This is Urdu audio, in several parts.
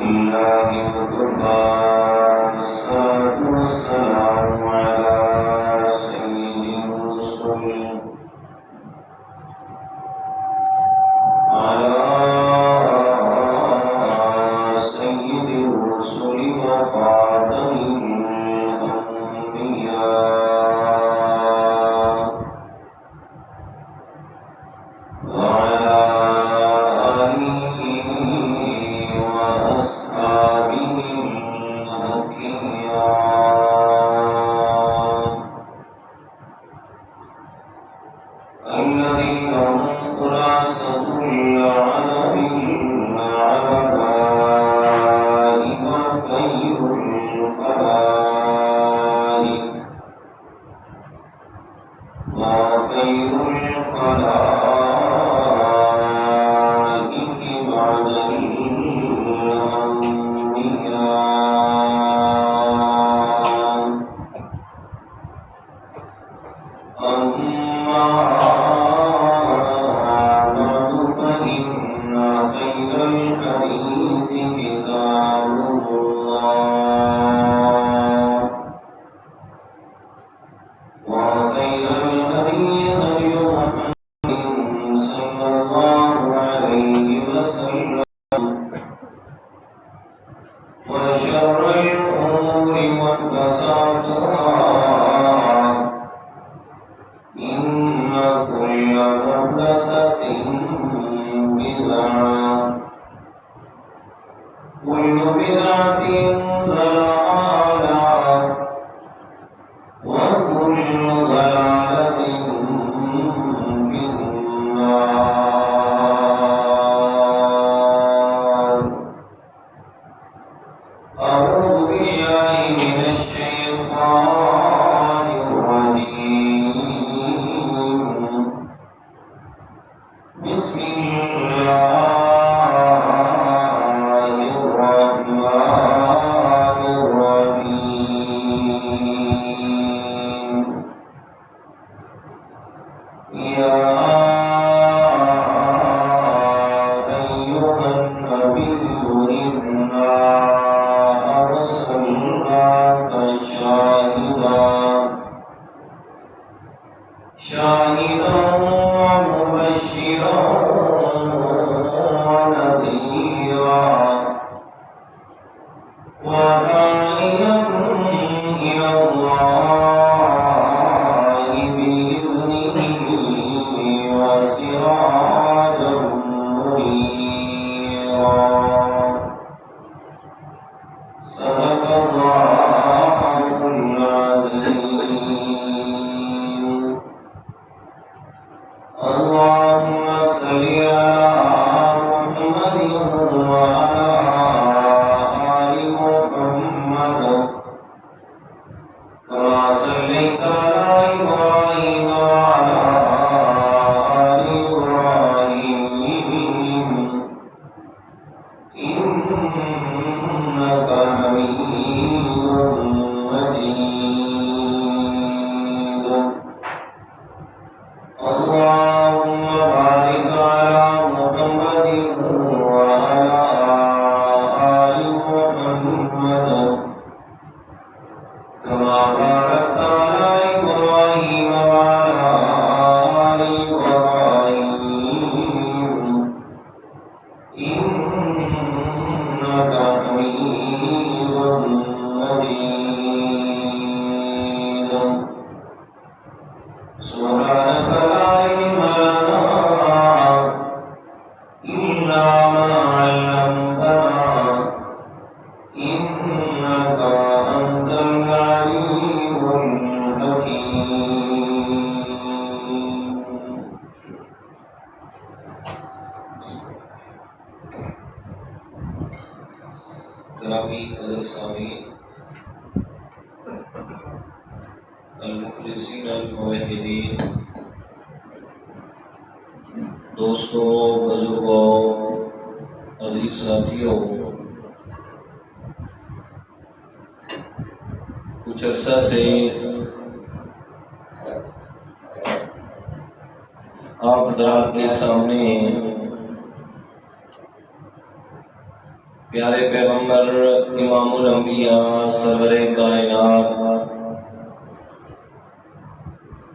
لله وكفى والصلاة والسلام على سيد الرسل وخاتم الأنبياء وعلى آله وأصحابه الأتقياء الذين هم خلاصة العالم العلماء وخير الخلائق بعد الأنبياء أما بعد فإن خير الحديث كتاب الله وخير الهدي هدي محمد صلى الله عليه وسلم وشر الأمور محدثاتها إن كل محدثة بدعة كل بدعة ضلالة وكل ضلالة في النار أعوذ بالله من الشيطان الرجيم بسم الله الرحمن الرحيم يا أيها النبي إنا أرسلناك شاهدا ومبشرا ونذيرا وداعيا إلى الله بإذنه وسراجا منيرا صدق الله العظيم اللهم صل على محمد وعلى آل محمد كما صليت على إبراهيم وعلى آل إبراهيم إنك حميد مجيد اللهم بارك على محمد وعلى آل محمد كما باركت على إبراهيم وعلى آل إبراهيم إنك حميد مجيد سبحانك لا علم لنا إلا ما علمتنا إنك أنت العليم الحكيم كرامي السامعين المخلصین الموحدین دوستوں بزرگوں عزیز ساتھیوں کچھ عرصہ سے آپ حضرات کے سامنے پیارے پیغمبر امام الانبیاء سرور کائنات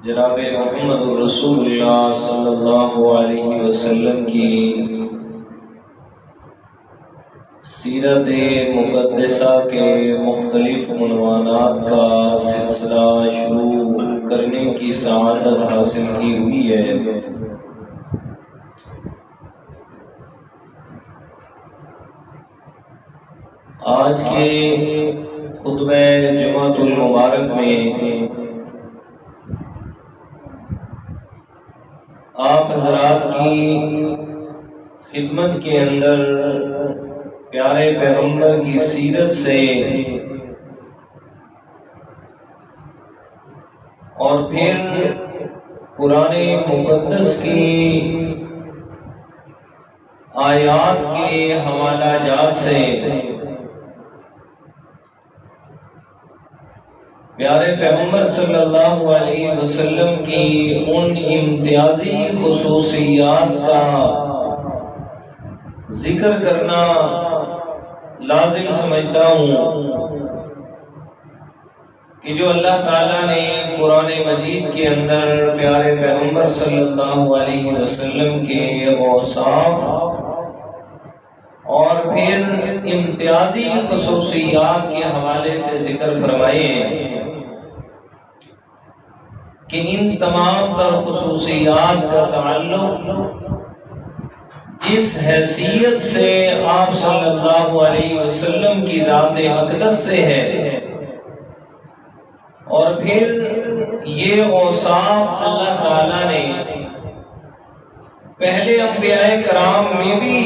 جناب محمد رسول اللہ صلی اللہ علیہ وسلم کی سیرت مقدسہ کے مختلف عنوانات کا سلسلہ شروع کرنے کی سعادت حاصل کی ہوئی ہے۔ آج کے خطبہ جمعۃ المبارک میں آپ حضرات کی خدمت کے اندر پیارے پیغمبر کی سیرت سے اور پھر قرآن مقدس کی آیات کے حوالہ جات سے پیارے پیغمبر صلی اللہ علیہ وسلم کی ان امتیازی خصوصیات کا ذکر کرنا لازم سمجھتا ہوں کہ جو اللہ تعالیٰ نے قرآن مجید کے اندر پیارے پیغمبر صلی اللہ علیہ وسلم کے اوصاف اور پھر امتیازی خصوصیات کے حوالے سے ذکر فرمائے کہ ان تمام تر خصوصیات کا تعلق جس حیثیت سے آپ صلی اللہ علیہ وسلم کی ذات اقدس سے ہے اور پھر یہ اوصاف اللہ تعالیٰ نے پہلے انبیاء کرام میں بھی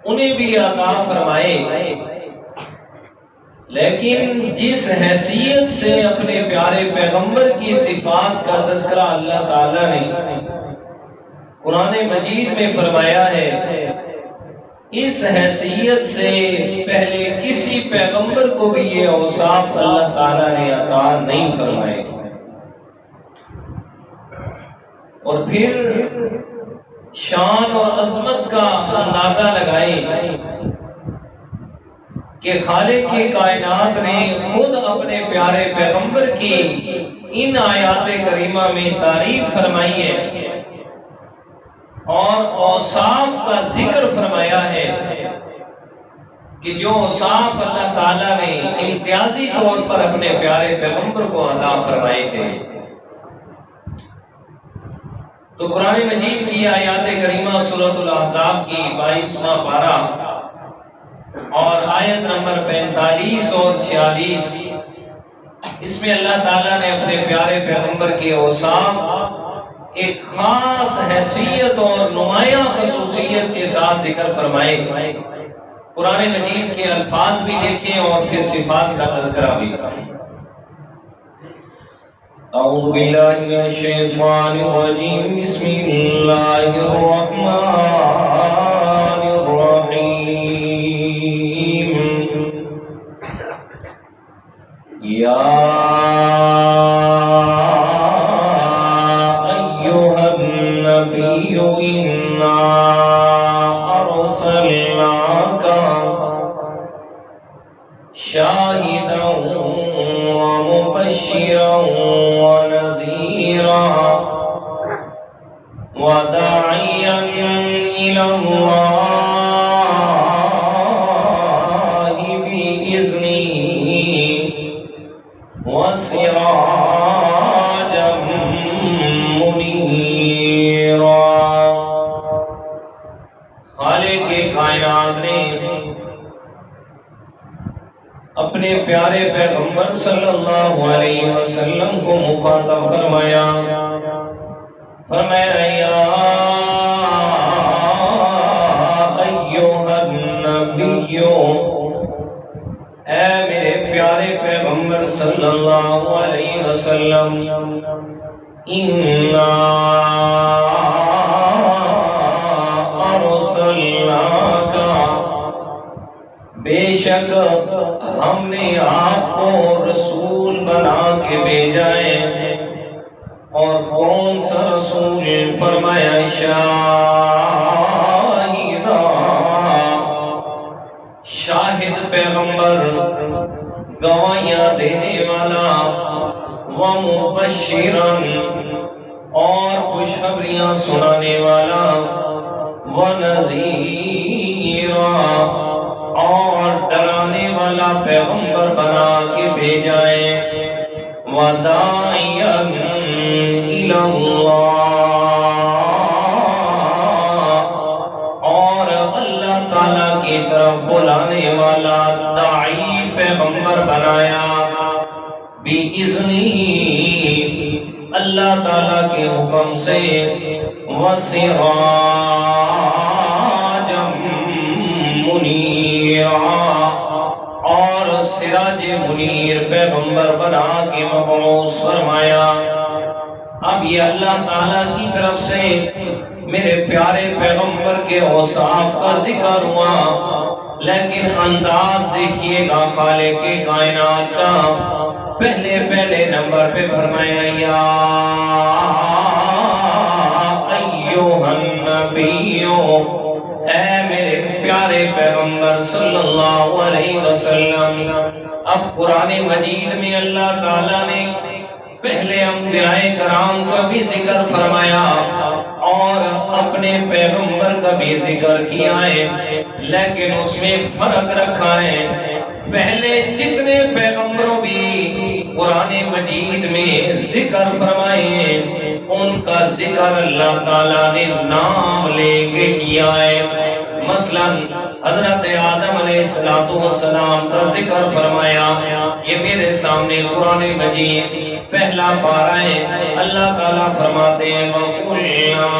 انہیں بھی عطا فرمائے، لیکن جس حیثیت سے اپنے پیارے پیغمبر کی صفات کا تذکرہ اللہ تعالیٰ نے قرآن مجید میں فرمایا ہے، اس حیثیت سے پہلے کسی پیغمبر کو بھی یہ اوصاف اللہ تعالیٰ نے عطا نہیں فرمائے۔ اور پھر شان اور عظمت کا اندازہ لگائیں کہ خالق کی کائنات نے خود اپنے پیارے پیغمبر کی ان آیات کریمہ میں تعریف فرمائی ہے اور اوصاف کا ذکر فرمایا ہے کہ جو اوصاف اللہ تعالیٰ نے امتیازی طور پر اپنے پیارے پیغمبر کو عطا فرمائے تھے۔ تو قرآن مجید کی آیات کریمہ سورۃ الاحزاب کی 22واں پارہ اور آیت نمبر 45 اور 46، اس میں اللہ تعالیٰ نے اپنے پیارے پیغمبر کے اوصاف ایک خاص حیثیت اور نمایاں خصوصیت کے ساتھ ذکر فرمائے۔ قرآن مجید کے الفاظ بھی دیکھیں اور پھر صفات کا تذکرہ بھی کریں۔ اعوذ باللہ من الشیطان الرجیم، بسم اللہ الرحمن الرحیم۔ یا شاہدا ومبشرا ونذیرا وداعیا الی اللہ بإذنہ وسراجا منیرا۔ خالق کائنات نے اپنے پیارے پیغمبر صلی اللہ علیہ وسلم کو مخاطب فرمایا، فرمایا یا ایھا النبی، اے میرے پیارے پیغمبر صلی اللہ علیہ وسلم، انا ارسلناک، بے شک ہم نے آپ کو رسول بنا کے بھیجا ہے۔ اور کون سا رسول؟ فرمایا شاہدہ، ومبشرا اور خوشخبریاں سنانے والا، ونذیرا اور ڈرانے والا پیغمبر بنا کے بھیجا ہے، وداعیا الی اللہ اور اللہ تعالیٰ کی طرف بلانے والا داعی پیغمبر بنایا، بِإِذْنِهِ اللہ تعالیٰ کے حکم سے، وَسِرَاجًا مُنِيرًا اور سراج منیر پیغمبر بنا کے مبعوث فرمایا۔ اب یہ اللہ تعالیٰ کی طرف سے میرے پیارے پیغمبر کے اوصاف کا ذکر ہوا، لیکن انداز دیکھیے گا خالق کائنات کا۔ پہلے نمبر پہ فرمایا یا ایھا النبی، اے میرے پیارے پیغمبر صلی اللہ علیہ وسلم۔ اب قرآن مجید میں اللہ تعالیٰ نے پہلے انبیاء کرام کا بھی ذکر فرمایا اور اپنے پیغمبر کا بھی ذکر کیا ہے، لیکن اس میں فرق رکھا ہے۔ پہلے جتنے پیغمبروں بھی قرآن مجید میں ذکر فرمائے، ان کا ذکر اللہ تعالیٰ نے نام لے کے کیا ہے۔ مثلا حضرت آدم علیہ السلام کا ذکر فرمایا، یہ میرے سامنے قرآن مجید پہلا پارہ ہے۔ اللہ تعالیٰ فرماتے ہیں وَقُلْنَا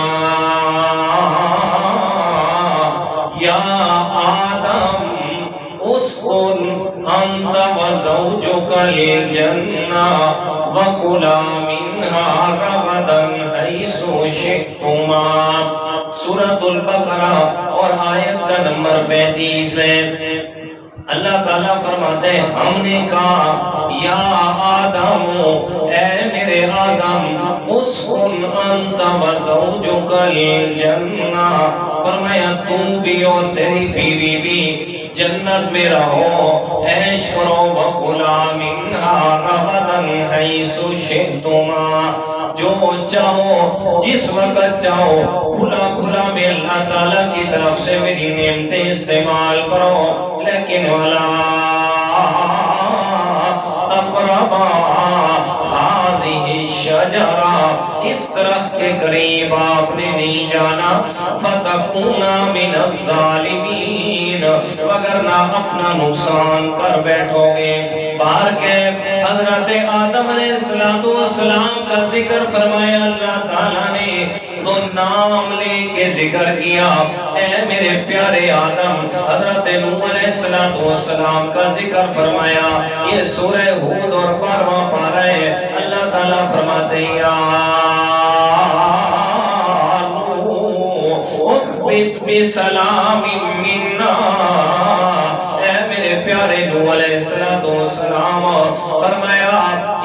یا آدم اسکن انت وزوجک الجنہ وَكُلَا مِنْهَا رَغَدًا حَيْثُ شِئْتُمَا، سورۃ البقرہ اور آیت کا نمبر 35 ہے۔ اللہ تعالیٰ فرماتے ہیں ہم نے کہا یا آدم، اے میرے آدم، اسکن انت وزوجک الجنہ، فرمایا تم بھی اور تیری بیوی بھی جنت میں رہو، عیش کرو، وَكُلَا مِنْهَا رَغَدًا حَيْثُ شِئْتُمَا، جو چاہو جس وقت چاہو کھلا میں اللہ تعالیٰ کی طرف سے میری نعمتیں استعمال کرو، لیکن وَلَا تَقْرَبَا هَٰذِهِ الشَّجَرَةَ، اس درخت کے قریب آپ نے نہیں جانا، فَتَكُونَا مِنَ الظَّالِمِينَ، وگرنہ اپنا نقصان کر بیٹھو گے۔ باہر کے حضرت آدم علیہ السلام کا ذکر فرمایا اللہ تعالیٰ نے، تو نام لے کے ذکر کیا، اے میرے پیارے آدم۔ حضرت نوح علیہ السلام کا ذکر فرمایا، یہ سورہ ہود اور 12واں پارہ ہے۔ اللہ تعالیٰ فرماتے ہیں یا نوح اہبط بسلام منا، اے میرے پیارے نوح علیہ السلام، فرمایا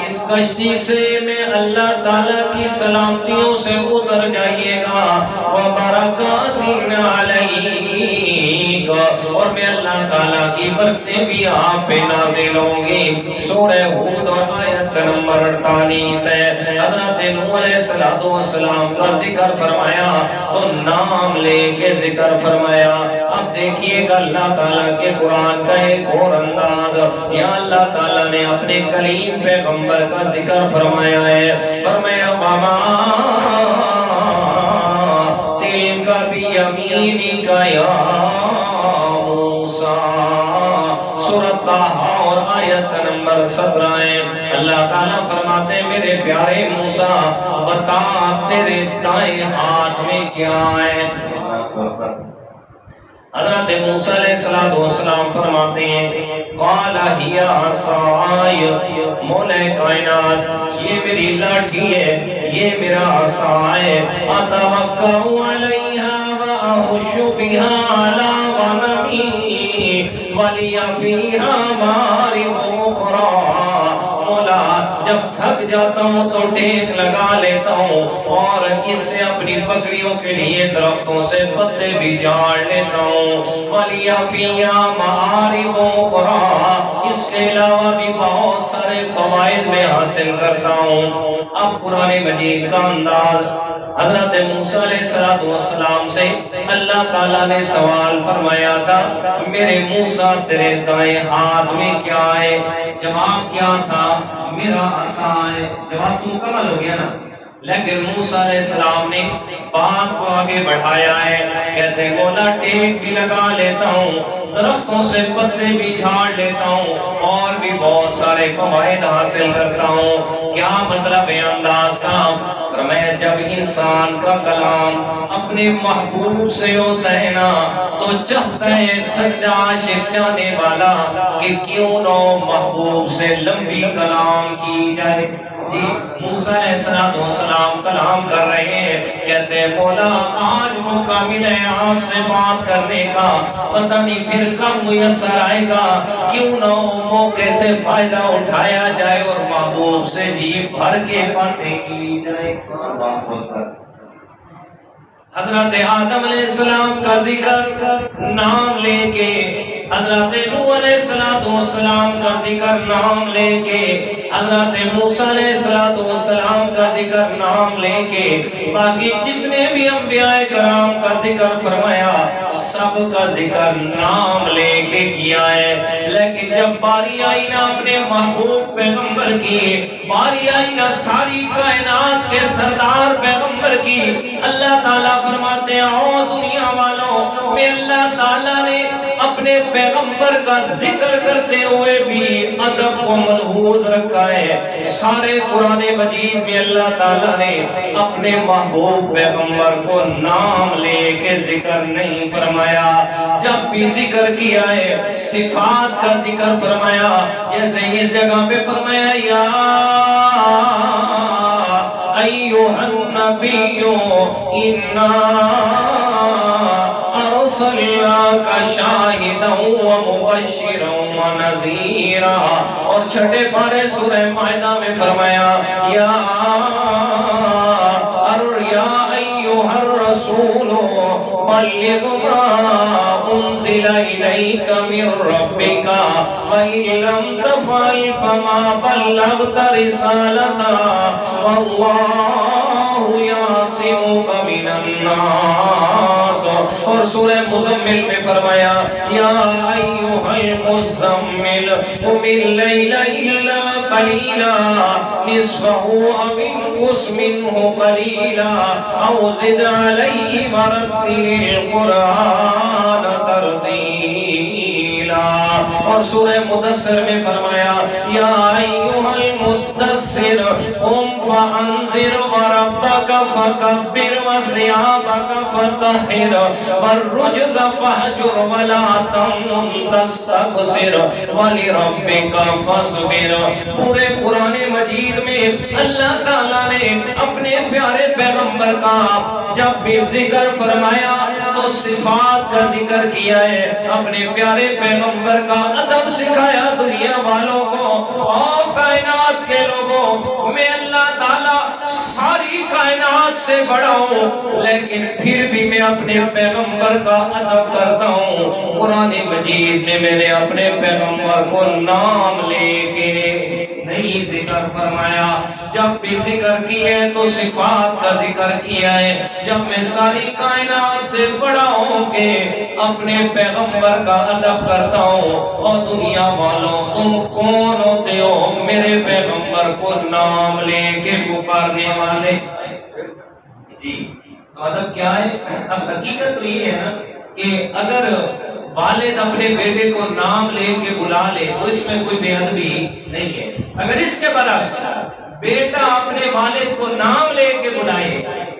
اس کشتی سے میں اللہ تعالیٰ کی سلامتیوں سے اتر جائیے گا، وبرکات علیک، اور میں اللہ تعالیٰ کی برکتیں بھی آپ پہ نازل ہوں گی۔ سورہ ہود اور آیت کا نمبر 48 ہے۔ حضرت نوح علیہ السلام کا ذکر فرمایا تو نام لے کے ذکر فرمایا۔ اب دیکھیے گا اللہ تعالیٰ کے قرآن کا ایک اور انداز، یا اللہ تعالیٰ نے اپنے کلیم پیغمبر کا ذکر فرمایا ہے۔ فرمایا وَمَا تِلْكَ بِيَمِينِكَ يَا موسیٰ، سورۃ طٰہٰ اور آیت کا نمبر 17 ہے۔ اللہ تعالیٰ فرماتے ہیں میرے پیارے موسیٰ، بتا تیرے دائیں ہاتھ میں کیا ہے۔ حضرت موسیٰ علیہ السلام فرماتے ہیں قال ہی عصای، مولا کائنات یہ میری لاٹھی ہے، یہ میرا عصا ہے، اتوکا علیہا واہش بہا علی غنمی ولی فیہا مارب اخری، مولا جب تھک جاتا ہوں تو ٹیک لگا لیتا ہوں اور اور اس سے اپنی بکریوں کے لیے درختوں سے پتے بھی جھاڑ لیتا ہوں وَلِيَ فِيهَا مَآرِبُ أُخْرَىٰ اس کے علاوہ بھی بہت سارے فوائد میں حاصل کرتا ہوں۔ اب قرآن مجید کا انداز حضرت موسیٰ علیہ السلام سے اللہ تعالیٰ نے سوال فرمایا تھا میرے موسیٰ تیرے دائیں ہاتھ میں کیا ہے؟ جواب کیا تھا؟ میرا عصا ہے۔ جواب تو مکمل ہو گیا نا، لیکن موسیٰ علیہ السلام نے بات کو آگے بڑھایا ہے، کہتے ہیں مولا ٹیک بھی لگا لیتا ہوں، درختوں سے پتے بھی جھاڑ لیتا ہوں اور بھی بہت سارے فوائد حاصل کرتا ہوں۔ کیا مطلب ہے انداز کا؟ فرمایا جب انسان کا کلام اپنے محبوب سے ہوتا ہے نا تو چاہتا ہے سچا عاشق چاہنے والا کہ کیوں نہ محبوب سے لمبی کلام کی جائے۔ جی موسیٰ علیہ السلام کلام کر رہے ہیں، کہتے ہیں مولا آج موقع ملے آپ سے بات کرنے کا، پتہ نہیں پھر کب میسر آئے گا، کیوں نہ موقع سے فائدہ اٹھایا جائے اور محبوب سے جیب بھر کے باتیں کی جائے۔ حضرت آدم علیہ السلام کا ذکر نام لے کے، حضرت نوح علیہ السلام کا ذکر نام لے کے، حضرت موسیٰ علیہ السلام کا ذکر نام لے کے، باقی جتنے بھی انبیاء کرام کا ذکر فرمایا سب کا ذکر نام لے کے کیا ہے۔ لیکن جب باری آئی نا اپنے محبوب پیغمبر کی، باری آئی نا ساری کائنات کے سردار پیغمبر کی، اللہ تعالیٰ فرماتے ہیں او دنیا والوں، میں اللہ تعالیٰ نے اپنے پیغمبر کا ذکر کرتے ہوئے بھی ادب کو ملحوظ رکھا ہے۔ سارے قرآن مجید میں اللہ تعالیٰ نے اپنے محبوب پیغمبر کو نام لے کے ذکر نہیں فرمایا، جب بھی ذکر کیا ہے صفات کا ذکر فرمایا، جیسے اس جگہ پہ فرمایا یا ایھا النبی انا ارسلناک شاہدا ومبشرا ونذیرا، اور چھٹے پارے سورہ مائدہ میں فرمایا یا ایھا الرسول بلغ ما انزل الیک من ربک وإن لم تفعل فما بلغت رسالتہ واللہ یعصمک من الناس، اور سورہ مزمل میں فرمایا یا ایھا المزمل قم اللیل الا قلیلا نصفہ او انقص منہ قلیلا او زد علیہ ورتل القرآن ترتیلا، اور سورہ مدثر میں فرمایا یا ایھا المدثر قم فانذر وربک فکبر وثیابک فطہر والرجز فاہجر ولا تمنن تستکثر ولربک فاصبر۔ پورے قرآن مجید میں اللہ تعالیٰ نے اپنے پیارے پیغمبر کا جب بھی ذکر فرمایا تو صفات کا ذکر کیا ہے، اپنے پیارے پیغمبر کا ادب سکھایا دنیا والوں کو اور کائنات کے لوگوں، میں اللہ تعالیٰ ساری کائنات سے بڑا ہوں لیکن پھر بھی میں اپنے پیغمبر کا ادب کرتا ہوں۔ قرآن مجید میں میں نے اپنے پیغمبر کو نام لے کے نہیں ذکر فرمایا، جب بھی ذکر کیے تو صفات کا ذکر کیا ہے، جب میں ساری کائنات سے بڑا ہوں کہ اپنے پیغمبر کا ادب کرتا ہوں۔ اور دنیا والوں تم کون ہوتے ہو میرے پیغمبر کو نام لے کے پکارنے والے؟ جی ادب کیا ہے؟ اب حقیقت تو یہ ہے نا کہ اگر والد اپنے بیٹے کو نام لے کے بلا لے تو اس میں کوئی بے ادبی نہیں ہے۔ اگر اس کے برعکس بیٹا اپنے والد کو نام لے کے بلائے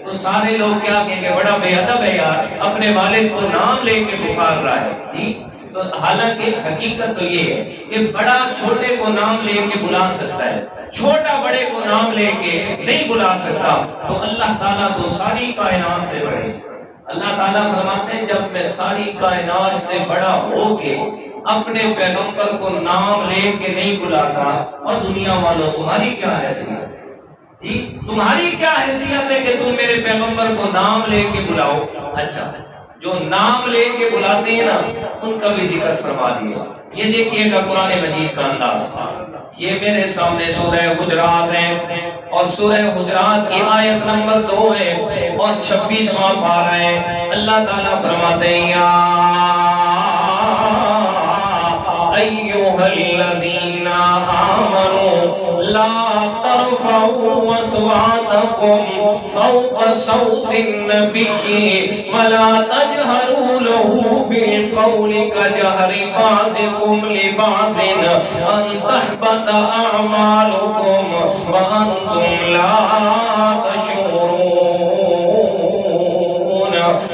تو سارے لوگ کیا کہیں گے بڑا بے ادب ہے یار، اپنے والد کو نام لے کے پکار رہا ہے۔ جی تو حالانکہ حقیقت تو یہ ہے کہ بڑا چھوٹے کو نام لے کے بلا سکتا ہے، چھوٹا بڑے کو نام لے کے نہیں بلا سکتا، تو اللہ تعالیٰ تو ساری کائنات سے بڑے۔ اللہ تعالیٰ فرماتے ہیں جب میں ساری کائنات سے بڑا ہو کے اپنے پیغمبر کو نام لے کے نہیں بلاتا، اور دنیا والوں تمہاری کیا حیثیت ہے؟ جی تمہاری کیا حیثیت ہے کہ تم میرے پیغمبر کو نام لے کے بلاؤ؟ اچھا جو نام لے کے بلاتے ہیں نا ان کا بھی ذکر فرما دیا. یہ دیکھیے گا قرآن مجید کا انداز. یہ میرے سامنے سورہ حجرات ہے اور سورہ حجرات کی آیت نمبر 2 ہے اور 26واں پارہ ہے. اللہ تعالیٰ فرماتے ہیں یا ایھا الذین آمنوا لا ترفعوا اصواتکم فوق صوت النبی ولا تجهروا له بالقول كجهر بعضكم لبعض ان تحبط اعمالكم وانتم لا تشعرون.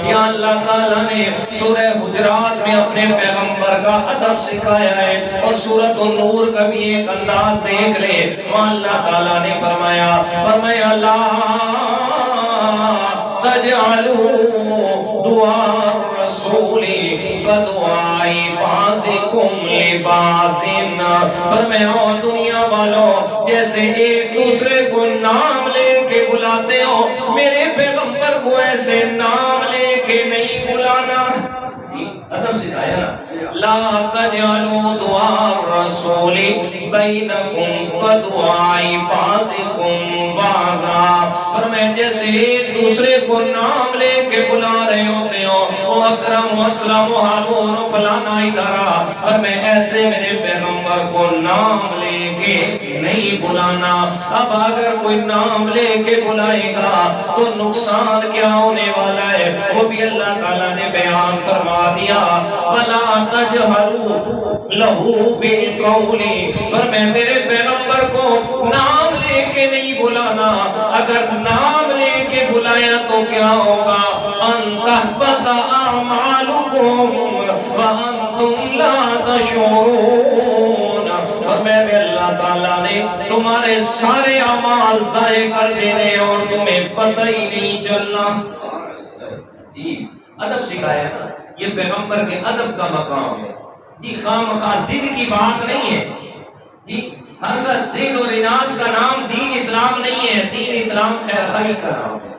یا اللہ تعالیٰ نے سورہ حجرات میں اپنے پیغمبر کا ادب سکھایا ہے اور سورۃ النور کا بھی ایک انداز دیکھ لے. اللہ تعالیٰ نے فرمایا لا تجعلوا دعاء الرسول كدعاء بعضكم لبعض. فرمایا دنیا والوں جیسے ایک دوسرے کو نام لے کے بلاتے ہو میرے پیغمبر کو ایسے نام لے کے نہیں بلانا. ادب سکھایا نا. لا تجعلوا دعاء الرسول بینکم کدعاء بعضکم بعضا. فرمایا جیسے ایک دوسرے کو نام لے کے بلا رہے ہوتے ہو او اکرم اسلم ہارون فلانا ادارہ. فرمایا ایسے میرے پیغمبر کو نام لے کے نہیں بلانا. اب اگر کوئی نام لے کے بلائے گا تو نقصان کیا ہونے والا ہے وہ بھی اللہ تعالیٰ نے بیان فرما دیا. وَلَا تَجْهَرُوا لَهُ بِالْقَوْلِ. فرمایا میرے پیغمبر کو نام لے کے نہیں بلانا. اگر نام لے کے بلایا تو کیا ہوگا؟ أَن تَحْبَطَ أَعْمَالُكُمْ وَأَنْتُمْ لَا تَشْعُرُونَ. فرمایا اللہ تعالیٰ نے تمہارے سارے اعمال ضائع کر دینے اور تمہیں پتہ ہی نہیں چلنا. جی ادب سکھایا نا. یہ پیغمبر کے ادب کا مقام ہے. جی خواہ ضد کی بات نہیں ہے. جی حسد ضد اور عناد کا نام دین اسلام نہیں ہے. دین اسلام خیر خواہی کا نام ہے.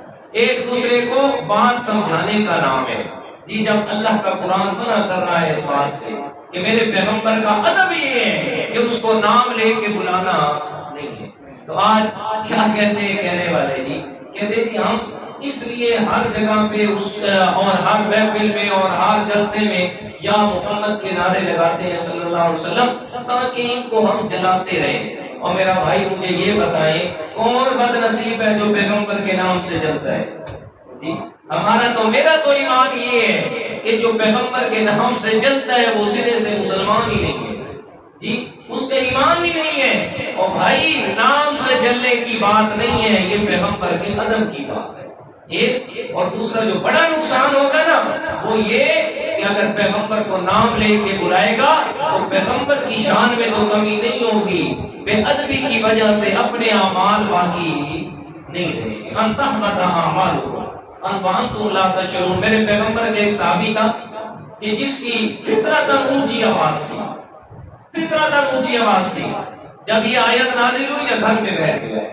ایک دوسرے کو بات سمجھانے کا نام ہے. جی جب اللہ کا قرآن منع کر رہا ہے اس بات سے کہ میرے پیغمبر کا ادب یہ ہے کہ اس کو نام لے کے بلانا نہیں ہے تو آج کیا کہتے ہیں کہنے والے جی کہتے کہ ہم اس لیے ہر جگہ پہ اور ہر محفل میں اور ہر جلسے میں یا محمد کے نعرے لگاتے ہیں صلی اللہ علیہ وسلم تاکہ ان کو ہم جلاتے رہیں. اور میرا بھائی مجھے یہ بتائیں کون بد نصیب ہے جو پیغمبر کے نام سے جلتا ہے؟ جی میرا تو ایمان یہ ہے کہ جو پیغمبر کے نام سے جلتا ہے وہ سرے سے مسلمان ہی نہیں ہے. جی اس کا ایمان ہی نہیں ہے. اور بھائی نام سے جلنے کی بات نہیں ہے یہ پیغمبر کے ادب کی بات ہے. ایک اور دوسرا جو بڑا نقصان ہوگا نا وہ یہ کہ اگر پیغمبر کو نام لے کے بلائے گا تو پیغمبر کی شان میں تو کمی نہیں ہوگی بے ادبی کی وجہ سے اپنے اعمال باقی نہیں رہے گی. انتحبط اعمالکم وانتم لا تشعرون. میرے پیغمبر کے ایک صحابی تھا کہ جس کی فطرت اونچی آواز تھی. فطرت اونچی آواز تھی. جب یہ آیت نازل ہوئی یا گھر میں بیٹھ گئے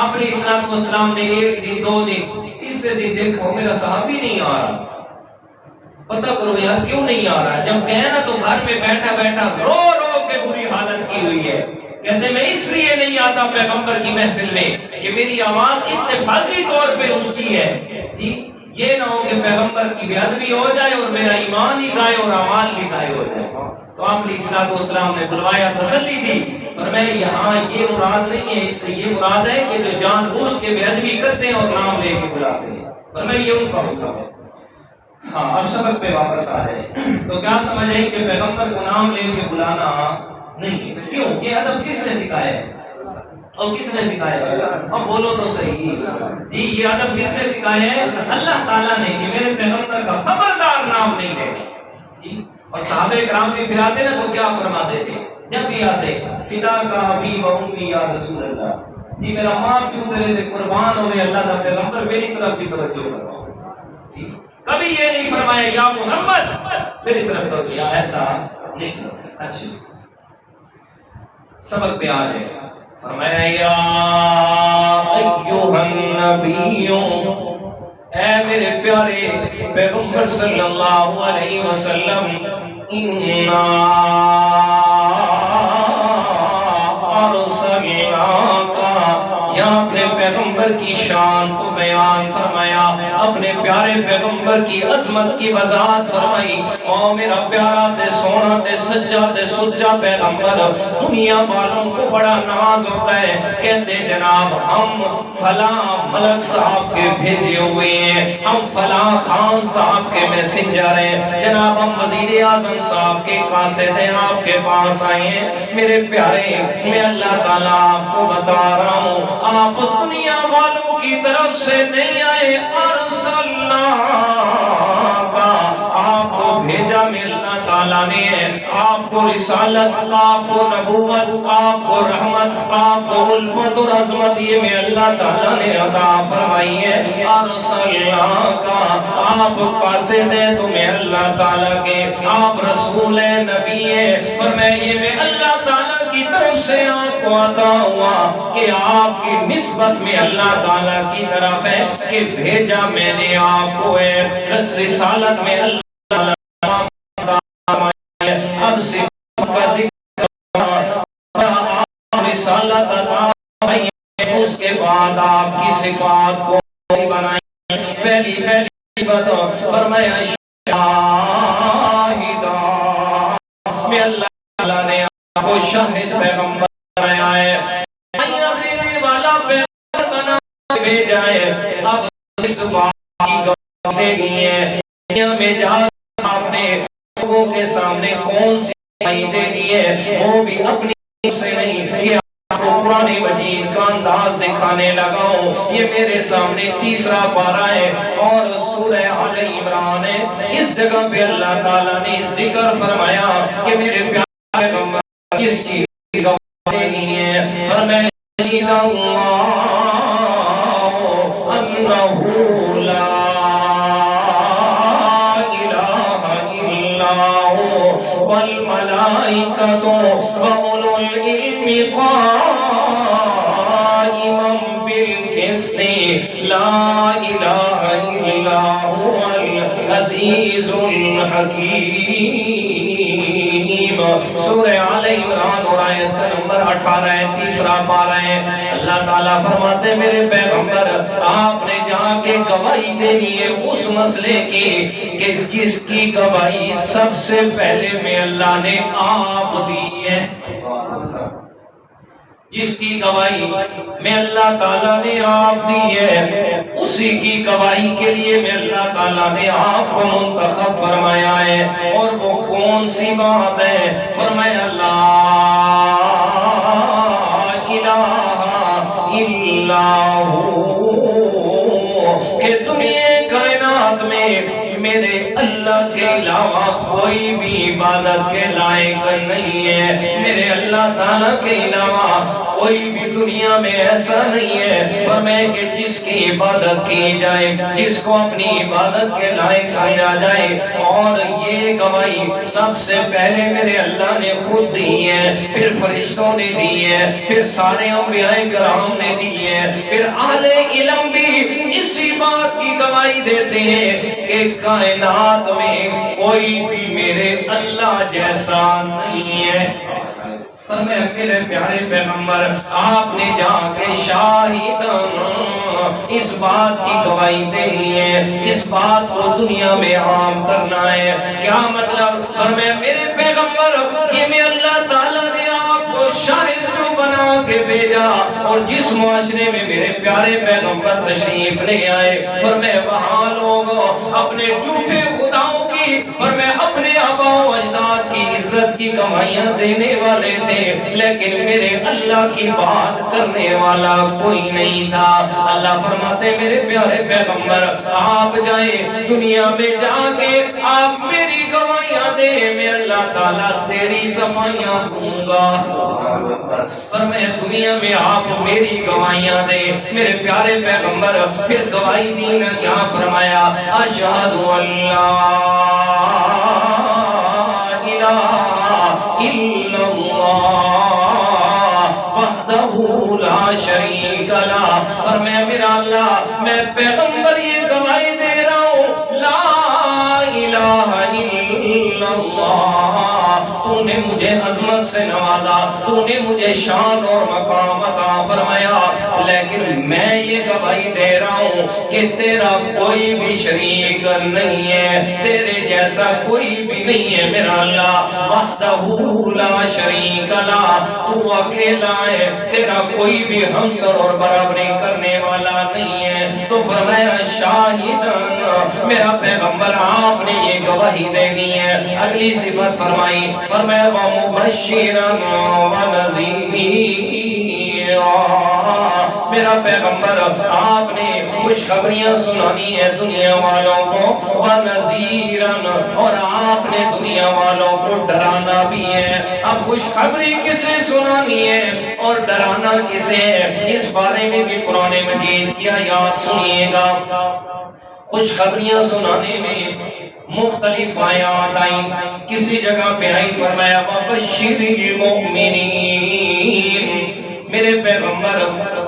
اپنے اسلام نے ایک دن دو دن تیسرے دن دیکھو میرا صحابی نہیں آ رہا. پتہ کرو یار کیوں نہیں آ رہا. جب گئے نا تو گھر میں بیٹھا بیٹھا رو رو کے بری حالت کی ہوئی ہے. کہتے میں اس لیے نہیں آتا پیغمبر کی محفل میں کہ میری آواز اتفاقی طور پہ اونچی ہے. جی یہ نہ ہو کہ پیغمبر کی بے ادبی ہو جائے اور میرا ایمان ہی ضائع اور اعمال بھی ضائع ہو جائے. تو آپ علیہ الصلوۃ والسلام نے بلوایا تسلی دی. اور میں یہاں یہ مراد نہیں ہے اس سے یہ مراد ہے کہ جو جان بوجھ کے بے ادبی کرتے ہیں اور نام لے کے بلاتے ہیں. اور میں یہ ان کا حکم ہے. ہاں اب سبق پہ واپس آ رہے ہیں. تو کیا سمجھ آئی کہ پیغمبر کو نام لے کے بلانا نہیں. کیوں؟ یہ ادب کس نے سکھایا ہے اور کس نے سکھایا ہے؟ اب بولو تو صحیح. جی یہ ادب کس نے سکھایا ہے؟ اللہ تعالیٰ نے کہ میرے پیغمبر کا خبردار نام نہیں لینا. جی اور صحابہ کرام بھی پھر آتے نا تو کیا فرماتے تھے جب بھی آتے فدا کا ابی و امی یا رسول اللہ. جی میرا ماں کیوں تیرے دے قربان ہوئے اللہ کا پیغمبر میری طرف بھی توجہ کرو. جی کبھی یہ نہیں فرمایا یا محمد میری طرف توجہ ایسا نہیں. اچھا سبق پہ آ جائے. فرمایا یا ایھا النبی، اے میرے پیارے پیغمبر صلی اللہ علیہ وسلم، انا ارسلناک، یا اپنے پیغمبر کی شان کو بیان فرمایا، اپنے پیارے پیغمبر کی عظمت کی وضاحت فرمائی۔ او میرا پیارا تے سونا تے سچا تے سچا پیغمبر، دنیا والوں کو بڑا ناز ہوتا ہے، کہتے جناب ہم فلاں ملک صاحب کے بھیجے ہوئے ہیں، ہم فلاں خان صاحب کے میسنجر ہیں، جناب ہم وزیر اعظم صاحب کے قاصد ہیں، آپ کے پاس آئے ہیں۔ میرے پیارے، میں اللہ تعالیٰ آپ کو بتا رہا ہوں، آپ دنیا والوں کی طرف سے نہیں آئے، ارسلناک، آپ کو بھیجا میں اللہ تعالیٰ نے، آپ کو رسالت، آپ کو نبوت، آپ کو رحمت، آپ کو الفت اور عظمت یہ میں اللہ تعالیٰ نے عطا فرمائی ہے۔ ارسلناک، آپ قاصد ہیں تمہیں اللہ تعالیٰ کے، آپ رسول ہیں، نبی ہیں، فرمایا یہ میں اللہ تعالیٰ کی طرف سے آپ کو عطا ہوا کہ آپ کی نسبت میں اللہ تعالیٰ کی طرف ہے کہ بھیجا میں نے آپ کو ہے، رسالت میں اللہ تعالیٰ اب صفت کا ذکر رسالت عطا، اس کے بعد آپ کی صفات کو بنائی۔ پہلی صفت فرمایا شاہدہ، میں اللہ تعالیٰ نے آپ کو شاہد پیغمبر بنایا ہے، دینے والا پیغمبر بنا بھیجا ہے۔ اب اس بات کی گواہی دینی ہے، دنیا میں جا آپ نے لوگوں کے سامنے کون سی گواہی دینی ہے، وہ بھی اپنی سے نہیں، یہ آپ کو قرآن مجید کا انداز دکھانے لگا ہوں۔ یہ میرے سامنے تیسرا پارہ ہے اور سورہ آل عمران ہے۔ اس جگہ پہ اللہ تعالیٰ نے ذکر فرمایا کہ میرے پیارے پیغمبر کس چیز کی گواہی دینی ہے، فرمایا شہد اللہ انہ لا والملائکۃ وَأُولُو الْعِلْمِ قَائِمًا بِالْقِسْطِ لَا إِلَٰهَ إِلَّا هُوَ الْعَزِیزُ الْحَکِیمُ۔ سورہ آل عمران اور آیت کا نمبر 18 ہے، تیسرا پارہ ہے۔ اللہ تعالیٰ فرماتے ہیں میرے پیغمبر آپ نے جا کے گواہی دینی ہے اس مسئلے کی کہ جس کی گواہی سب سے پہلے میں اللہ نے آپ دی ہے، جس کی گواہی میں اللہ تعالیٰ نے آپ دی ہے، اسی کی گواہی کے لیے میں اللہ تعالیٰ نے آپ کو منتخب فرمایا ہے۔ اور وہ کون سی بات ہے؟ فرمایا لا الہ الا ہو، کہ دنیا کائنات میں میرے اللہ کے علاوہ کوئی بھی عبادت کے لائق نہیں ہے، میرے اللہ تعالیٰ کے علاوہ کوئی بھی دنیا میں ایسا نہیں ہے، فرمائے کہ جس کی عبادت کی جائے، جس کو اپنی عبادت کے لائق سمجھا جائے۔ اور یہ گواہی سب سے پہلے میرے اللہ نے خود دی ہے، پھر فرشتوں نے دی ہے، پھر سارے انبیاء کرام نے دی ہے، پھر اہل علم بھی اسی بات کی گواہی دیتے ہیں کہ کائنات میں کوئی بھی میرے اللہ جیسا نہیں ہے۔ فرمایا میرے پیارے پیغمبر آپ نے جا کے شاہداً اس بات کی گواہی دینی ہے، اس بات کو دنیا میں عام کرنا ہے۔ کیا مطلب؟ فرمایا میرے پیغمبر یہ میں اللہ تعالیٰ نے آپ کو شاہد جو بنا کے بھیجا، اور جس معاشرے میں میرے پیارے پیغمبر تشریف لے آئے، فرمایا وہاں لوگ اپنے جھوٹے خداؤں کی، فرمایا اپنے آبا و اجداد کی عزت کی گواہیاں دینے والے تھے، لیکن میرے اللہ کی بات کرنے والا کوئی نہیں تھا۔ اللہ فرماتے میرے پیارے پیغمبر آپ جائیں دنیا میں جا کے آپ میری گواہیاں دے، میں اللہ تعالیٰ تیری صفائیاں دوں گا۔ فرمایا دنیا میں آپ میری گواہیاں دے، میرے پیارے پیغمبر پھر گواہی دینا کیا فرمایا؟ اشہد اللہ الہ الا اللہ وحدہ تو نے مجھے شان اور مقام عطا فرمایا، لیکن میں یہ گواہی دے رہا ہوں کہ تیرا کوئی بھی شریک نہیں ہے، تیرے جیسا کوئی بھی نہیں ہے میرا اللہ، وحدہ لا شریک لا، تو اکیلا ہے، تیرا کوئی بھی ہمسر اور برابری کرنے والا نہیں ہے۔ تو فرمایا شاہداً، میرا پیغمبر آپ نے یہ گواہی دینی ہے۔ اگلی صفت فرمائی، فرمایا وَمُبَشِّرًا وَنَذِيرًا، میرا پیغمبر آپ نے خوشخبریاں سنانی ہے دنیا والوں کو، وَنَذِيرًا، اور آپ نے دنیا والوں کو ڈرانا بھی ہے۔ اب خوشخبری کسے سنانی ہے اور ڈرانا کسے ہے، اس بارے میں بھی قرآن مجید کی آیات سنیے گا۔ خوشخبریاں سنانے میں مختلف آیات آئیں، کسی جگہ پہ آئی فرمایا وَبَشِّرِ الْمُؤْمِنِينَ، میرے پیغمبر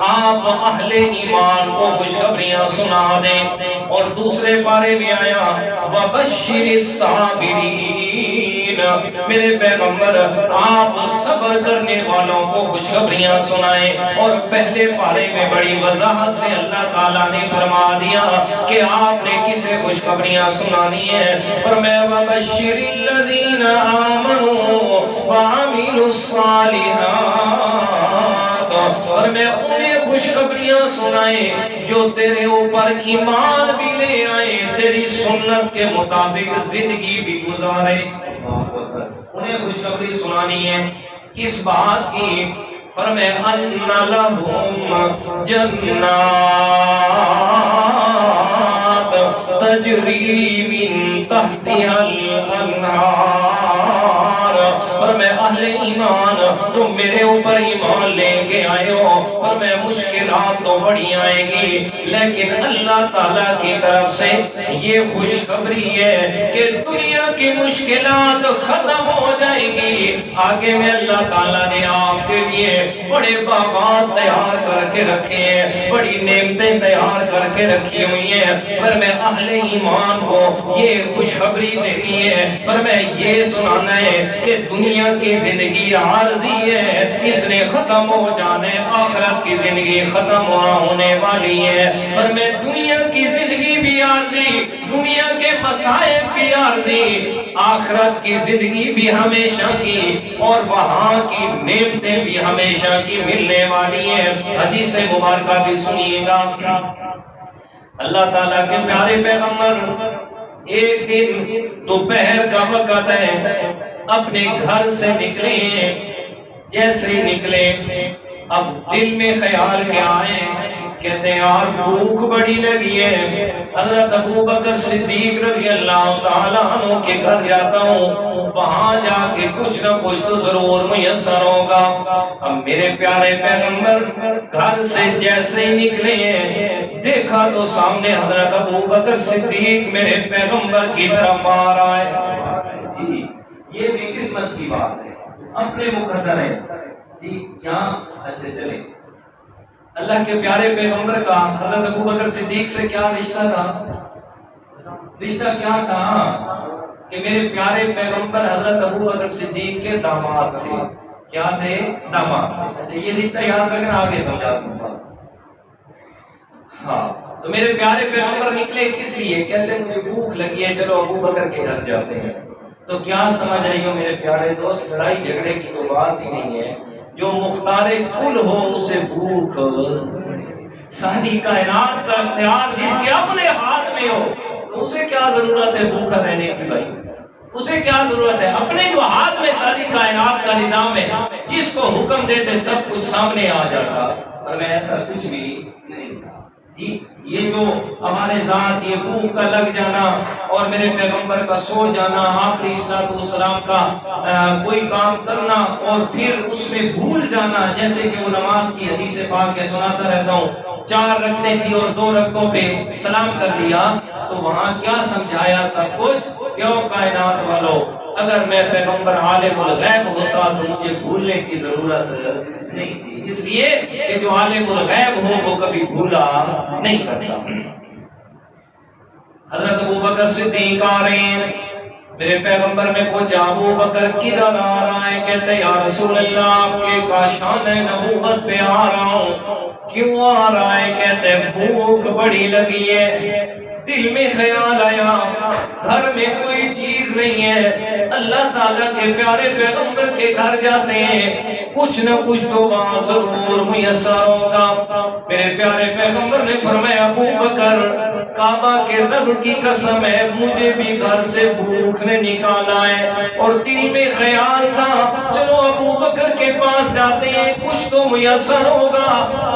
آپ اہل ایمان کو خوشخبریاں سنا دیں، اور دوسرے پارے میں آیا وَبَشِّرِ الصَّابِرِينَ، میرے پیغمبر آپ صبر کرنے والوں کو خوشخبریاں سنائیں، اور پہلے پارے میں بڑی وضاحت سے اللہ تعالیٰ نے فرما دیا کہ آپ نے کسے خوشخبریاں سنانی ہے، فرمایا وَبَشِّرِ الَّذِينَ آمَنُوا وَعَمِلُوا الصَّالِحَاتِ، اور میں انہیں خوشخبریاں سنائیں جو تیرے اوپر ایمان بھی لے آئے، تیری سنت کے مطابق زندگی بھی گزارے۔ انہیں خوشخبری سنانی ہے کس بات کی؟ فرمایا ان لہم جنات تجری من تحتها الانہار، اور میں اہل ایمان تم میرے اوپر ایمان لے کے آئے ہو، اور میں مشکلات تو بڑی آئیں گی، لیکن اللہ تعالیٰ کی طرف سے یہ خوشخبری ہے کہ دنیا کی مشکلات ختم ہو جائیں گی۔ آگے میں اللہ تعالیٰ نے آپ کے لیے بڑے باغات تیار کر کے رکھے ہیں، بڑی نعمتیں تیار کر کے رکھی ہوئی ہیں، پر میں اہل ایمان کو یہ خوشخبری دینی ہے، پر میں یہ سنانا ہے کہ دنیا کی زندگی عارضی ہے، اس نے ختم ہو جانے، آخرت کی زندگی ختم ہونے والی ہے، پر میں دنیا کی زندگی بھی عارضی، دنیا کے مسائل بھی عارضی، آخرت کی زندگی بھی ہمیشہ کی، اور وہاں کی نعمتیں بھی ہمیشہ کی ملنے والی ہیں۔ حدیث مبارکہ بھی سنیے گا، اللہ تعالیٰ کے پیارے پیغمبر ایک دن دوپہر کا وقت ہے، اپنے گھر سے نکلے، جیسے نکلے اب دل میں خیال کیا آئے، کہتے ہیں یار بھوک بڑی لگی ہے، حضرت ابو بکر صدیق رضی اللہ تعالیٰ عنہ کے گھر جاتا ہوں، وہاں جا کے کچھ نہ کچھ تو ضرور میسر ہوگا۔ اب میرے پیارے پیغمبر گھر سے جیسے ہی نکلے ہیں، دیکھا تو سامنے حضرت ابو بکر صدیق میرے پیغمبر کی طرف آ رہا ہے۔ جی یہ بھی قسمت کی بات ہے، اپنے مقدر ہے جی، کیا اچھے چلے۔ اللہ کے پیارے پیغمبر کا حضرت ابو بکر صدیق سے کیا رشتہ تھا؟ رشتہ کیا تھا کہ میرے پیارے پیغمبر حضرت ابو بکر صدیق کے داماد تھے۔ کیا تھے؟ داماد۔ اچھا یہ رشتہ یاد رکھنا، آگے سمجھا دوں گا۔ ہاں تو میرے پیارے پیغمبر نکلے کس لیے؟ کہتے ہیں مجھے بھوک لگی ہے، چلو ابو بکر کے گھر جاتے ہیں۔ تو کیا سمجھ آئی ہو میرے پیارے دوست، لڑائی جھگڑے کی تو بات ہی نہیں ہے، جو مختار کل ہو اسے بھوک، ساری کائنات کا اختیار جس کے اپنے ہاتھ میں ہو، تو اسے کیا ضرورت ہے بھوکا رہنے کی؟ بھائی اسے کیا ضرورت ہے؟ اپنے جو ہاتھ میں ساری کائنات کا نظام ہے، جس کو حکم دیتے سب کچھ سامنے آ جاتا، اور میں ایسا کچھ بھی نہیں تھا جی۔ یہ جو ہمارے ذات یہ بھوک کا لگ جانا اور میرے پیغمبر کا سو جانا، آخری صلاۃ والسلام کا کوئی کام کرنا اور پھر اس میں بھول جانا، جیسے کہ وہ نماز کی حدیث پاک کے سناتا رہتا ہوں، 4 رکعتیں تھی اور 2 رکعتوں پہ سلام کر دیا، تو وہاں کیا سمجھایا سب کچھ؟ کیوں کائنات والو، اگر میں پیغمبر عالم الغیب ہوتا تو مجھے بھولنے کی ضرورت نہیں تھی، اس لیے کہ جو عالم الغیب ہو وہ کبھی بھولا نہیں کرتا۔ حضرت ابو بکر صدیق آ رہے ہیں، میرے پیغمبر نے پوچھا ابو بکر کدھر آ رہا ہے؟ کہتے یا رسول اللہ آپ کے کاشان نبوت پہ آ رہا ہوں۔ کیوں آ رہا ہے؟ کہتے بھوک بڑی لگی ہے، دل میں خیال آیا گھر میں کوئی چیز نہیں ہے، اللہ تعالیٰ کے پیارے پیغمبر کے گھر جاتے ہیں کچھ نہ کچھ تو وہاں ضرور میسر ہوگا۔ میرے پیارے پیغمبر نے فرمایا ابو بکر کعبہ کے رب کی قسم ہے مجھے بھی گھر سے بھوک نے نکالا ہے، اور دل میں خیال تھا چلو ابو بکر کے پاس جاتے ہیں کچھ تو میسر ہوگا۔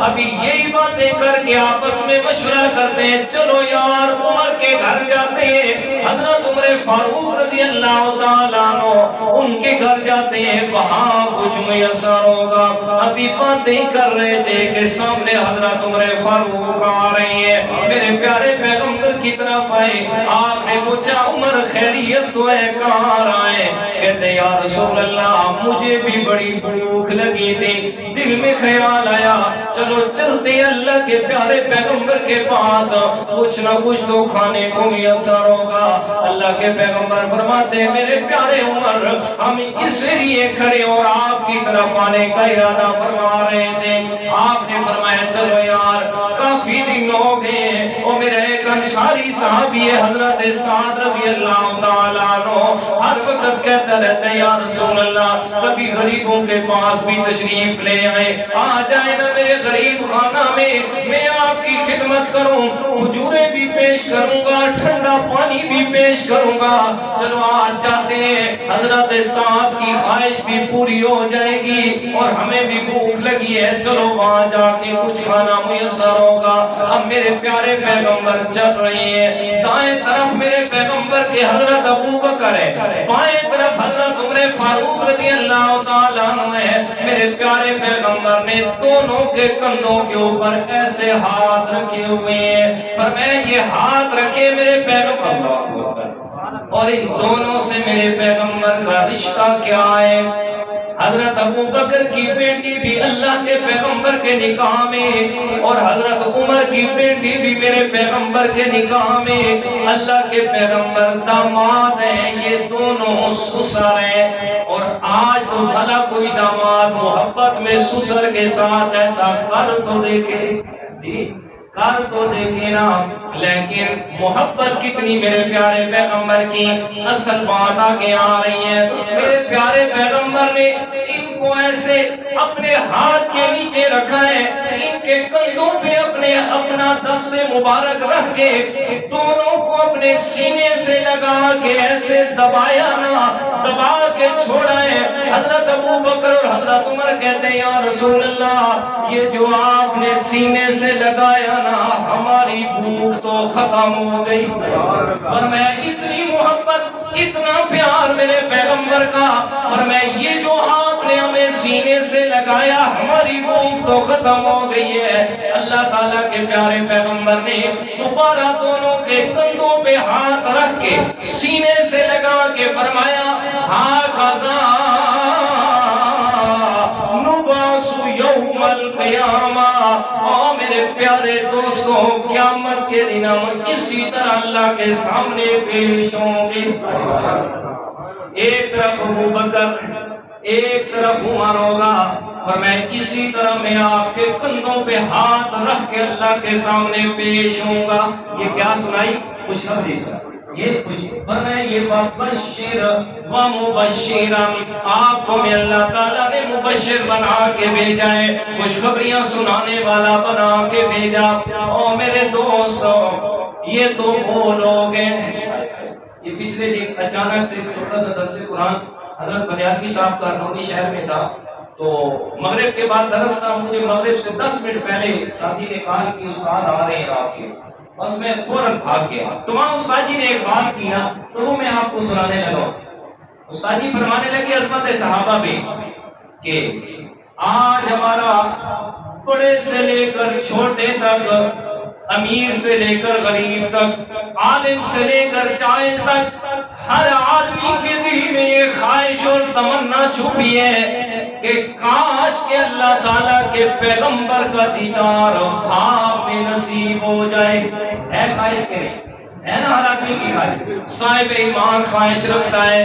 ابھی یہی باتیں کر کے آپس میں مشورہ کرتے ہیں چلو یار عمر کے گھر جاتے ہیں، حضرت عمر فاروق رضی اللہ تعالیٰ عنہ ان کے گھر جاتے ہیں وہاں کچھ میسر ہوگا۔ ابھی باتیں کر رہے تھے کہ سامنے حضرت عمر فاروق آ رہی ہے، میرے پیارے پیغمبر کی طرف آئے، آپ نے پوچھا عمر خیریت تو ہے کہاں رہا ہے؟ کہتے یا رسول اللہ مجھے بھی بڑی بھوک لگی تھی، دل میں خیال آیا چلو چلتے اللہ کے پیارے پیغمبر کے پاس کچھ نہ کچھ تو کھانے کو میسر ہوگا۔ اللہ کے پیغمبر فرماتے ہیں میرے پیارے عمر ہم اس لیے کھڑے اور آپ کی طرف آنے کا ارادہ فرما رہے تھے، آپ نے فرمایا چلو یار کافی دن ہو گئے، اور میرا ایک انصاری صحابی ہے حضرت سعد رضی اللہ تعالیٰ عنہ ہر وقت کہتا رہتا ہے یا رسول اللہ کبھی غریبوں کے پاس بھی تشریف لے آئے، آ جائے نا میرے غریب خانہ میں آپ کی خدمت کروں، کھجوریں بھی پیش کروں گا، ٹھنڈا پانی بھی پیش کروں گا۔ چلو آج جاتے ہیں، حضرت سعد کی خواہش بھی پوری ہو جائے گی اور ہمیں بھی بھوک لگی ہے، چلو وہاں جا کے کچھ کھانا میسر ہوگا۔ اب میرے پیارے پیغمبر چل رہے ہیں، دائیں طرف میرے پیغمبر کے حضرت ابو بکر ہے، بائیں طرف حضرت عمر فاروق رضی اللہ تعالیٰ عنہ ہے۔ میرے پیارے پیغمبر نے دونوں کے کندھوں کے اوپر ایسے ہاتھ رکھے ہوئے ہیں، فرمایا یہ ہاتھ رکھے میرے پیغمبر، اور ان دونوں سے میرے پیغمبر کا رشتہ کیا ہے؟ حضرت ابو بکر کی بیٹی بھی اللہ کے پیغمبر کے نکاح میں، اور حضرت عمر کی بیٹی بھی میرے پیغمبر کے نکاح میں، اللہ کے پیغمبر داماد ہیں، یہ دونوں سسر ہیں۔ اور آج تو بھلا کوئی داماد محبت میں سسر کے ساتھ ایسا کر تو دیکھے، جی کر تو دیکھے نا، لیکن محبت کتنی میرے پیارے پیغمبر کی۔ اصل بات آگے آ رہی ہے، میرے پیارے پیغمبر نے ان کو ایسے اپنے ہاتھ کے نیچے رکھا ہے، ان کے کندھوں پہ اپنا دست مبارک رکھ کے دونوں کو اپنے سینے سے لگا کے ایسے دبایا نا، دبا کے چھوڑا ہے۔ حضرت ابو بکر اور حضرت عمر کہتے ہیں یا رسول اللہ یہ جو آپ نے سینے سے لگایا نا ہماری بھوک تو ختم ہو گئی، اور میں اتنی محبت اتنا پیار میرے پیغمبر کا، اور میں یہ جو آپ نے ہمیں سینے سے لگایا ہماری بھوک تو ختم ہو گئی ہے۔ اللہ تعالیٰ کے پیارے پیغمبر نے دوبارہ دونوں کے کندھوں پہ ہاتھ رکھ کے سینے سے لگا کے فرمایا ہاکذا نبعث یوم القیامہ، اور میرے پیارے دوستوں قیامت کے دن ہم اسی طرح اللہ کے سامنے پیش ہوں گے، ایک طرف ابو بکر ایک طرف عمر ہوگا، اور میں اسی طرح میں آپ کے کندھوں پہ ہاتھ رکھ کے اللہ کے سامنے پیش ہوں گا۔ یہ کیا سنائی؟ خوشخبری سنائی، یہ خوشی فرمائے یہ بشیر و مبشرا، آپ کو میں اللہ تعالیٰ نے مبشر بنا کے بھیجا ہے، خوشخبریاں سنانے والا بنا کے بھیجا۔ اور میرے دوستوں یہ تو وہ لوگ ہیں، یہ پچھلے دن اچانک سے چھوٹا سا درس قرآن حضرت بنیادی صاحب کا نوری شہر میں تھا، تو مغرب کے بعد درس تھا، مجھے مغرب سے 10 منٹ پہلے ساتھی نے کہا کہ استاد آ رہے ہیں آپ کے، بس میں فوراً بھاگ گیا۔ تو وہاں استاد جی نے ایک بات کی نا تو وہ میں آپ کو سنانے لگا۔ استاد جی فرمانے لگے عظمت صحابہ میں کہ آج ہمارا بڑے سے لے کر چھوٹے تک، امیر سے لے کر غریب تک، عالم سے لے کر جاہل تک، ہر آدمی کے دل میں یہ خواہش اور تمنا چھپی ہے کہ کاش کہ اللہ تعالیٰ کے پیغمبر کا دیدار خواب میں نصیب ہو جائے۔ ہے خواہش کے نہیں؟ ہے نا ہر آدمی کی خواہش، صاحب ایمان خواہش رکھتا ہے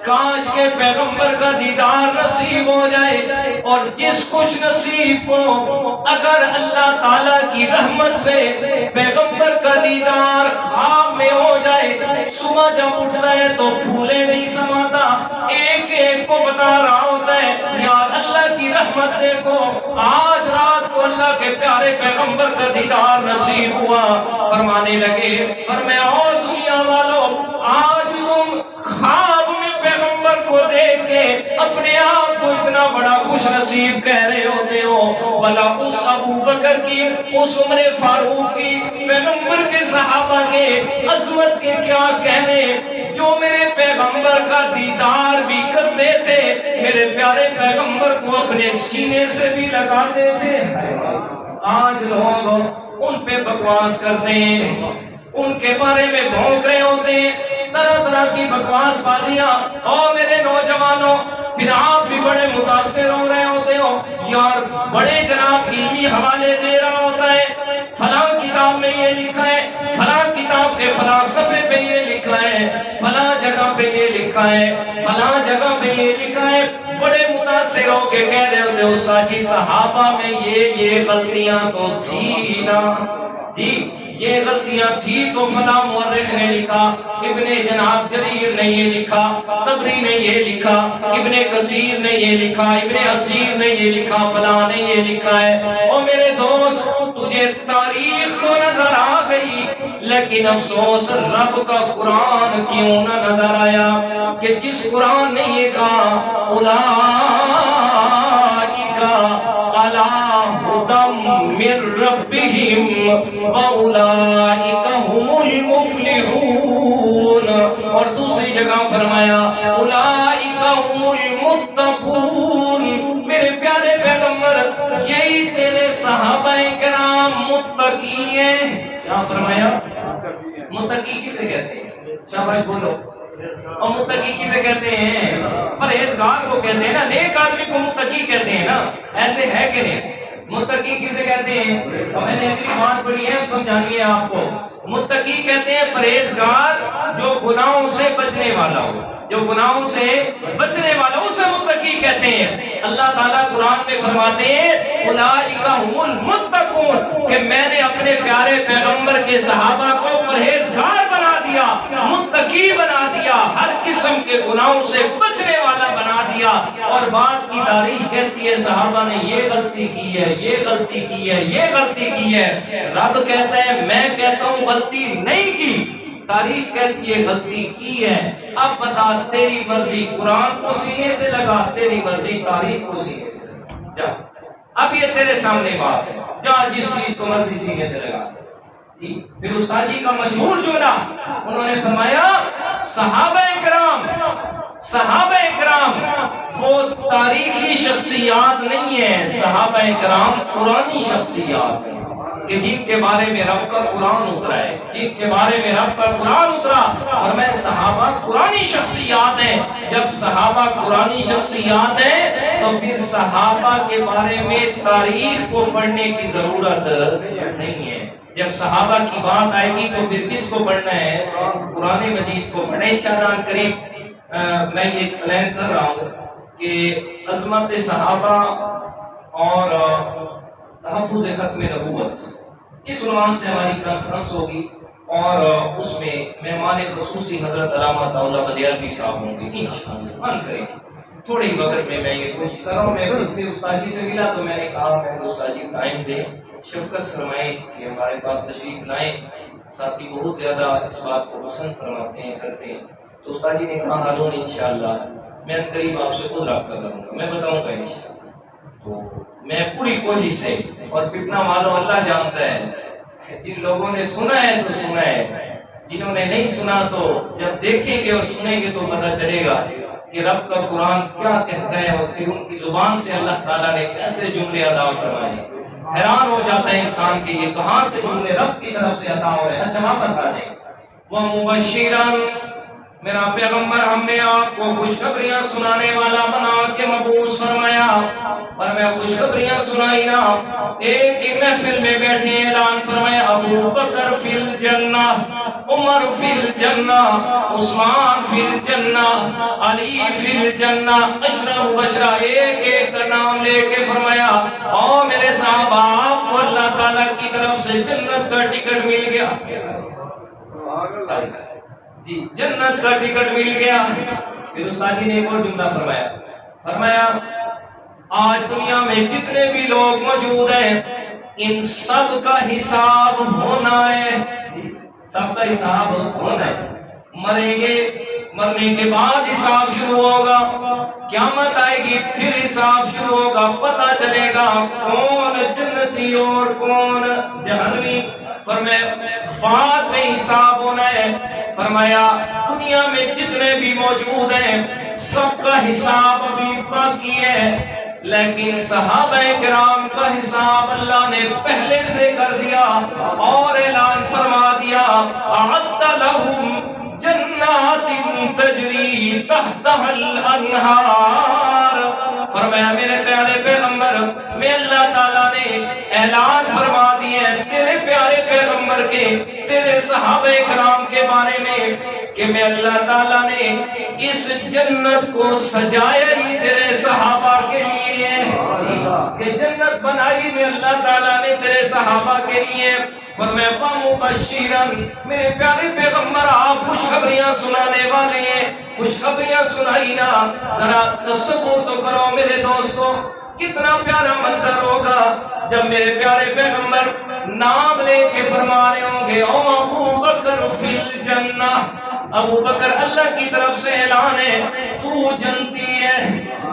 کاش کے پیغمبر کا دیدار نصیب ہو جائے، اور جس خوش نصیب کو اگر اللہ تعالیٰ کی رحمت سے پیغمبر کا دیدار خواب میں ہو جائے، صبح جب اٹھتا ہے تو پھولے نہیں سماتا، ایک ایک کو بتا رہا ہوتا ہے یار اللہ کی رحمت دیکھو، آج رات کو اللہ کے پیارے پیغمبر کا دیدار نصیب ہوا۔ فرمانے لگے، فرمایا او دنیا والوں، آج تم خواب میں پیغمبر کو دیکھ کے اپنے آپ کو اتنا بڑا خوش نصیب کہہ رہے ہوتے ہو، بھلا اس ابو بکر کی، اس عمر فاروق کی، پیغمبر کے صحابہ کے عظمت کے کیا کہنے، جو میرے پیغمبر کا دیدار بھی کرتے تھے، میرے پیارے پیغمبر کو اپنے سینے سے بھی لگاتے تھے۔ آج لوگ ان پہ بکواس کرتے ہیں، ان کے بارے میں بھونک رہے ہوتے ہیں، طرح طرح کی بکواس بازیاں۔ اور میرے نوجوانوں، پھر آپ بھی بڑے متاثر ہو رہے ہوتے ہو، یار بڑے جناب علمی حوالے دے رہا ہوتا ہے، فلاں کتاب میں یہ لکھا ہے، فلاں کتاب کے فلاں صفحے پہ یہ لکھا ہے، فلاں جگہ پہ یہ لکھا ہے، فلاں جگہ پہ یہ لکھا ہے، بڑے متاثر ہو کے کہہ رہے ہوتے استاد جی صحابہ میں یہ غلطیاں تو تھی نا، جی یہ غلطیاں تھی تو فلاں مورخ نے لکھا، ابن جناب جریر نے یہ لکھا، طبری نے یہ لکھا، ابن کثیر نے یہ لکھا، ابن اسیر نے یہ لکھا، فلاں نے یہ لکھا ہے۔ اور میرے دوست تجھے تاریخ تو نظر آ گئی، لیکن افسوس رب کا قرآن کیوں نہ نظر آیا، کہ جس قرآن نے یہ کہا اولئک علی ہدی من ربہم واولئک هم المفلحون، اور دوسری جگہ فرمایا اولئک هم المتقون۔ میرے پیارے پیغمبر یہی تیرے صحابہ کرام متقی ہیں۔ کیا فرمایا؟ متقی کسے کہتے ہیں؟ شاباش بولو۔ اور متقی کسے کہتے ہیں؟ پرہیزگار کو کہتے ہیں نا، نیک آدمی کو متقی کہتے ہیں نا، ایسے ہے کہ نہیں؟ متقی کسے کہتے ہیں؟ اور میں نے اپنی بات پڑھی ہے، سمجھانی ہے آپ کو۔ متقی کہتے ہیں پرہیزگار جو گناہوں سے بچنے والا ہو، جو گناہوں سے بچنے والا ہو، اسے متقی کہتے ہیں۔ اللہ تعالیٰ قرآن میں فرماتے ہیں اولئک هم المتقون، کہ میں نے اپنے پیارے پیغمبر کے صحابہ کو پرہیزگار بنا دیا، متقی بنا دیا، ہر قسم کے گناہوں سے بچنے والا بنا دیا۔ اور بات کی تاریخ کہتی ہے صحابہ نے یہ غلطی کی ہے، یہ غلطی کی ہے، یہ غلطی کی ہے، رب کہتا ہے میں کہتا ہوں غلطی نہیں کی، تاریخ کہتی ہے غلطی کی ہے۔ اب بتا تیری مرضی قرآن کو سینے سے لگا، تیری مرضی تاریخ کو سینے سے لگا، جا اب یہ تیرے سامنے بات ہے، جا جس چیز کو مرضی سینے سے لگا۔ پھر استاد جی کا مشہور جملہ انہوں نے فرمایا صحابہ اکرام وہ تاریخی شخصیات نہیں ہیں، صحابہ اکرام قرآنی شخصیات ہیں، کہ جن کے بارے میں رب کا قرآن اترا ہے، جن کے بارے میں رب کا قرآن اترا، اور میں صحابہ قرآنی شخصیات ہیں۔ جب صحابہ قرآنی شخصیات ہیں تو پھر صحابہ کے بارے میں تاریخ کو پڑھنے کی ضرورت نہیں ہے۔ جب صحابہ کی بات آئے گی تو پھر کس کو پڑھنا ہے؟ قرآن مجید کو پڑھیں۔ انشاءاللہ قریب میں یہ اعلان کر رہا ہوں کہ عظمت صحابہ اور تحفظ ختم نبوت، اس عنوان سے ہماری کانفرنس ہوگی، اور اس میں مہمان خصوصی حضرت علامہ داؤد بدیالوی صاحب ہوں گے انشاءاللہ۔ من کریں تھوڑی وقت میں یہ کوشش کر رہا ہوں۔ میں اس کے استاد جی سے ملا تو میں نے کہا میں استاد جی ٹائم دیں، شفقت فرمائیں کہ ہمارے پاس تشریف لائیں، ساتھی بہت زیادہ اس بات کو پسند فرماتے ہیں، کرتے ہیں۔ تو استاد جی نے کہا حاضر انشاءاللہ میں قریب آپ سے خود رابطہ کروں گا، میں بتاؤں گا انشاءاللہ۔ تو میں پوری کوشش سے، اور کتنا معلوم اللہ جانتا ہے، جن لوگوں نے سنا ہے تو سنا ہے، جنہوں نے نہیں سنا تو جب دیکھیں گے اور سنیں گے تو پتہ چلے گا کہ رب کا قرآن کیا کہتا ہے، اور پھر ان کی زبان سے اللہ تعالیٰ نے کیسے جملے ادا فرمائے۔ حیران ہو جاتا ہے انسان کہ یہ کہاں سے جملے رب کی طرف سے عطا ہو رہے ہیں۔ اچھا واپس آ جائیں۔ وَمُبَشِّرًا، میرا پیغمبر ہم نے آپ کو خوشخبریاں سنانے والا بنا کے مبعوث فرمایا، اور میں خوشخبریاں سنائی نا۔ ایک محفل میں بیٹھے اعلان فرمایا ابو بکر فی الجنہ، عمر فی الجنہ، عثمان فی الجنہ، علی فی الجنہ، عشرہ مبشرہ ایک ایک کا نام لے کے فرمایا او میرے صحابہ آپ کو اللہ تعالیٰ کی طرف سے جنت کا ٹکٹ مل گیا، جی جنت کا ٹکٹ مل گیا۔ پھر استاد جی نے ایک اور جملہ فرمایا آج دنیا میں جتنے بھی لوگ موجود ہیں ان سب کا حساب ہونا ہے، سب کا حساب ہونا ہے، مریں گے، مرنے کے بعد حساب شروع ہوگا، قیامت آئے گی پھر حساب شروع ہوگا، پتہ چلے گا کون جنتی اور کون جہنمی۔ فرمایا بعد میں حساب ہونا ہے۔ فرمایا دنیا میں جتنے بھی موجود ہیں سب کا حساب ابھی باقی ہے، لیکن صحابہ کرام کا حساب اللہ نے پہلے سے کر دیا اور اعلان فرما دیا اعد لهم جنات تجری تحتها الانہار۔ فرمایا میرے پیارے پیغمبر میں اللہ تعالیٰ نے اعلان فرما دیا تیرے پیارے پیغمبر کے، تیرے صحابہ کرام کے بارے میں کہ میں اللہ تعالیٰ نے اس جنت کو سجایا ہی تیرے صحابہ کے لیے، کہ جنت بنائی میں اللہ تعالیٰ نے تیرے صحابہ کے لیے۔ فرمایا مبشرا، میرے پیارے پیغمبر آپ خوشخبریاں سنانے والے ہیں، خوشخبریاں سنائی نا، ذرا تصور تو کرو میرے دوستو کتنا پیارا منظر ہوگا جب میرے پیارے پیغمبر نام لے کے فرما رہے ہوں گے او ابو بکر فی الجنہ، ابو بکر اللہ کی طرف سے اعلان ہے تو جنتی ہے،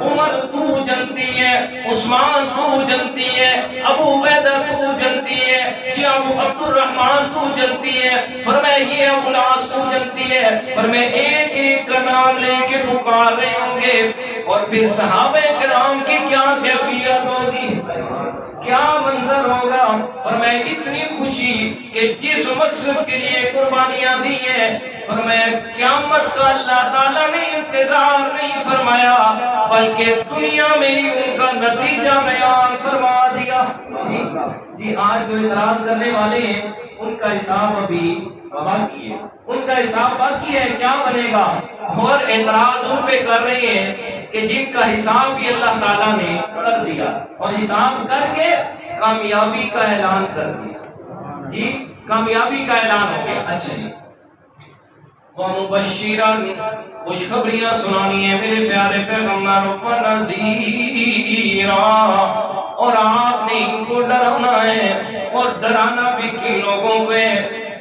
عمر تو جنتی ہے، عثمان تو جنتی ہے، ابو عبیدہ تو جنتی ہے، جی ابو عبد الرحمن تو جنتی ہے، فرمایا یہ ابو العاص تو جنتی ہے۔ فرمایا ایک ایک کا نام لے کے پکار رہے ہوں گے اور پھر صحابہ کرام کی کیا کیفیت ہوگی، کیا منظر ہوگا۔ فرمایا اتنی خوشی کہ جس مقصد کے لیے قربانیاں دی ہیں، فرمایا قیامت کا اللہ تعالیٰ نے انتظار نہیں فرمایا بلکہ دنیا میں ہی ان کا نتیجہ بیان فرما دیا۔ جی آج جو اعتراض کرنے والے ہیں ان کا حساب ابھی باقی ہے، ان کا حساب باقی ہے، کیا بنے گا؟ اور اعتراض ان پہ کر رہے ہیں کہ جن کا حساب بھی اللہ تعالیٰ نے کر دیا اور حساب کر کے کامیابی کا اعلان کر دیا، جی کامیابی کا اعلان ہو گیا۔ اچھا جی وَمُبَشِّرًا، خوشخبریاں سنانی ہے میرے پیارے پیغمبر، وَنَذِيرًا، اور آپ نے ان کو ڈرانا ہے اور ڈرانا بھی کن لوگوں کو ہے۔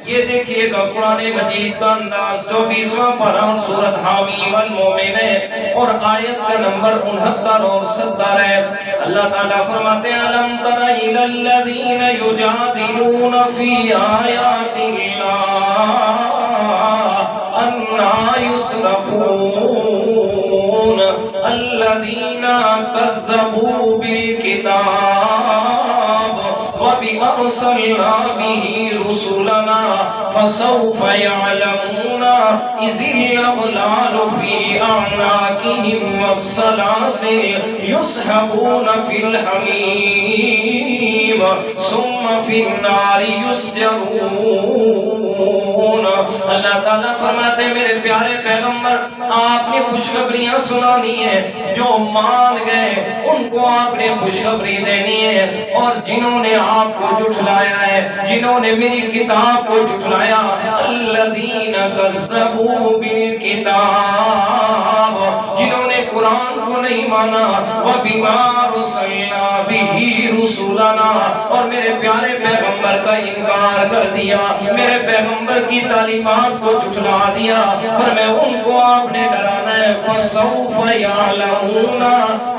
یہ دیکھیے گا قرآن مجید کا انداز 24واں پارہ سورۃ حامیم المومن ہے اور آیت کا نمبر 69 اور 70 ہے۔ اللہ تعالیٰ فرماتے ہیں الم تر الی الذین یجادلون فی آیات اللہ انا یصرفون الذین کذبوا بالکتاب وَبِأَرْسَلْنَا بِهِ رُسُلَنَا فَسَوْفَ يَعْلَمُونَ إِذِ الْأَغْلَالُ فِي أَعْنَاقِهِمْ وَالسَّلَاسِلُ يُسْحَبُونَ فِي الْحَمِيمِ ثُمَّ فِي النَّارِ يُسْجَرُونَ۔ اللہ تعالیٰ فرماتے ہیں میرے پیارے پیغمبر آپ نے خوشخبریاں سنانی ہے، جو مان گئے ان کو آپ نے خوشخبری دینی ہے، اور جنہوں نے آپ کو جھٹلایا ہے، جنہوں نے میری کتاب کو جھٹلایا، الذین کذبوا بالکتاب، جنہوں نے قرآن کو نہیں مانا، وبما ارسلنا بہ رسولنا، اور میرے پیارے پیغمبر کا انکار کر دیا، میرے پیغمبر کی تعلیمات کو جھٹلا دیا، فرمایا ان کو آپ نے ڈرانا ہے۔ فسوف یعلمون،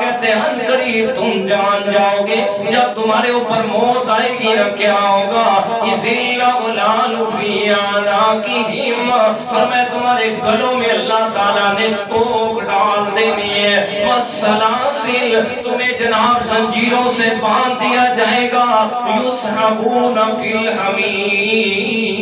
کہتے ہیں قریب تم جان جاؤ گے، جب تمہارے اوپر موت آئے گی نہ کیا ہوگا۔ اذ الاغلال فی اعناقہم، فرمایا تمہارے گلوں میں اللہ تعالیٰ نے توق ڈال دینی ہے۔ والسلاسل، تمہیں جناب زنجیروں سے باندھ دیا جائے گا۔ یسحبون فی الحمیم،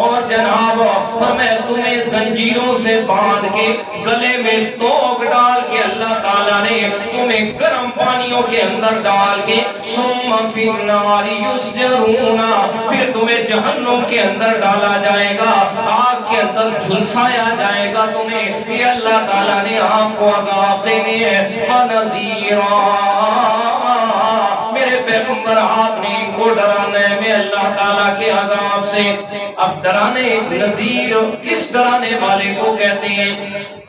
اور جناب فرمایا تمہیں زنجیروں سے باندھ کے گلے میں توق ڈال کے اللہ تعالیٰ نے تمہیں تمہیں گرم پانیوں کے اندر ڈال کے ثم فی النار یسجرون، پھر تمہیں جہنم کے اندر ڈالا جائے گا، آگ کے اندر جھلسایا جائے گا تمہیں۔ یہ اللہ تعالیٰ نے آپ کو عذاب دینے ہے۔ وَنَذِيرًا، میرے پیغمبر آپ نے ان کو ڈرانا ہے میں اللہ تعالیٰ کے عذاب سے۔ اب ڈرانے، نذیر کس ڈرانے والے کو کہتے ہیں؟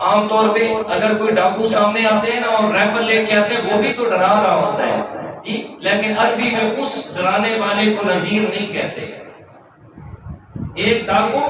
عام طور پہ اگر کوئی ڈاکو سامنے آتے ہیں نا اور رائفل لے کے آتے ہیں، وہ بھی تو ڈرا رہا ہوتا ہے جی، لیکن عربی میں اس ڈرانے والے کو نذیر نہیں کہتے۔ ایک ڈاکو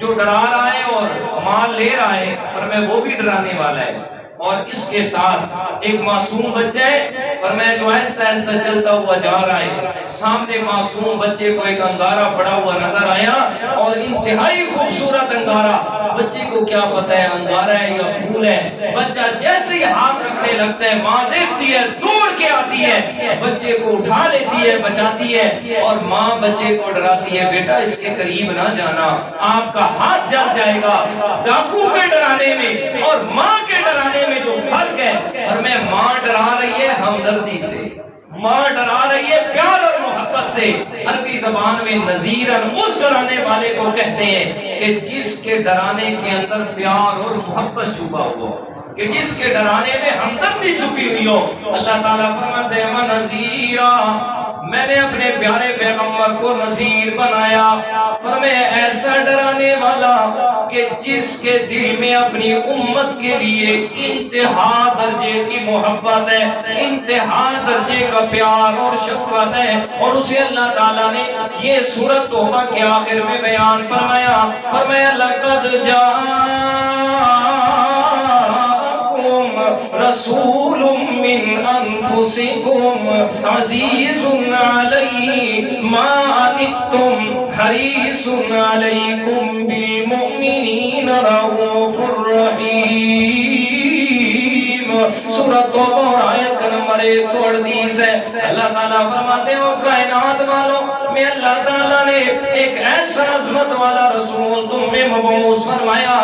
جو ڈرا رہا ہے اور مال لے رہا ہے، فرمایا وہ بھی ڈرانے والا ہے، اور اس کے ساتھ ایک معصوم بچہ ہے، فرمایا جو آہستہ آہستہ چلتا ہوا جا رہا ہے، سامنے معصوم بچے کو ایک انگارہ پڑا ہوا نظر آیا، اور انتہائی خوبصورت انگارہ، بچے کو کیا پتہ ہے انگارہ ہے یا پھول ہے، بچہ جیسے ہی ہاتھ رکھنے لگتا ہے، ماں دیکھتی ہے، دوڑ کے آتی ہے، بچے کو اٹھا لیتی ہے، بچاتی ہے، اور ماں بچے کو ڈراتی ہے، بیٹا اس کے قریب نہ جانا، آپ کا ہاتھ جل جائے گا۔ ڈاکو کے ڈرانے میں اور ماں کے ڈرانے میں جو فرق ہے، اور میں ماں ڈرا رہی ہے ہمدردی سے، ماں ڈرا رہی ہے پیار اور محبت سے۔ عربی زبان میں نذیرن اس ڈرانے والے کو کہتے ہیں کہ جس کے ڈرانے کے اندر پیار اور محبت چھپا ہوا ہو، کہ جس کے ڈرانے میں ہمدردی چھپی ہوئی ہو۔ اللہ تعالیٰ فرماتے ہیں نذیرا، میں نے اپنے پیارے پیغمبر کو نذیر بنایا، فرمایا ایسا ڈرانے والا کہ جس کے دل میں اپنی امت کے لیے انتہا درجے کی محبت ہے، انتہا درجے کا پیار اور شفقت ہے، اور اسے اللہ تعالیٰ نے یہ سورۃ توبہ کے آخر میں بیان فرمایا، فرمایا لَقَدْ رسول من انفسکم عزیز علیہ ما عنتم حریص علیکم بالمؤمنین رؤوف الرحیم۔ سورۃ توبہ آیت نمبر 138 ہے۔ اللہ تعالیٰ فرماتے ہیں کائنات والوں میں اللہ تعالیٰ نے ایک ایسا عظمت والا رسول تم میں مبعوث فرمایا،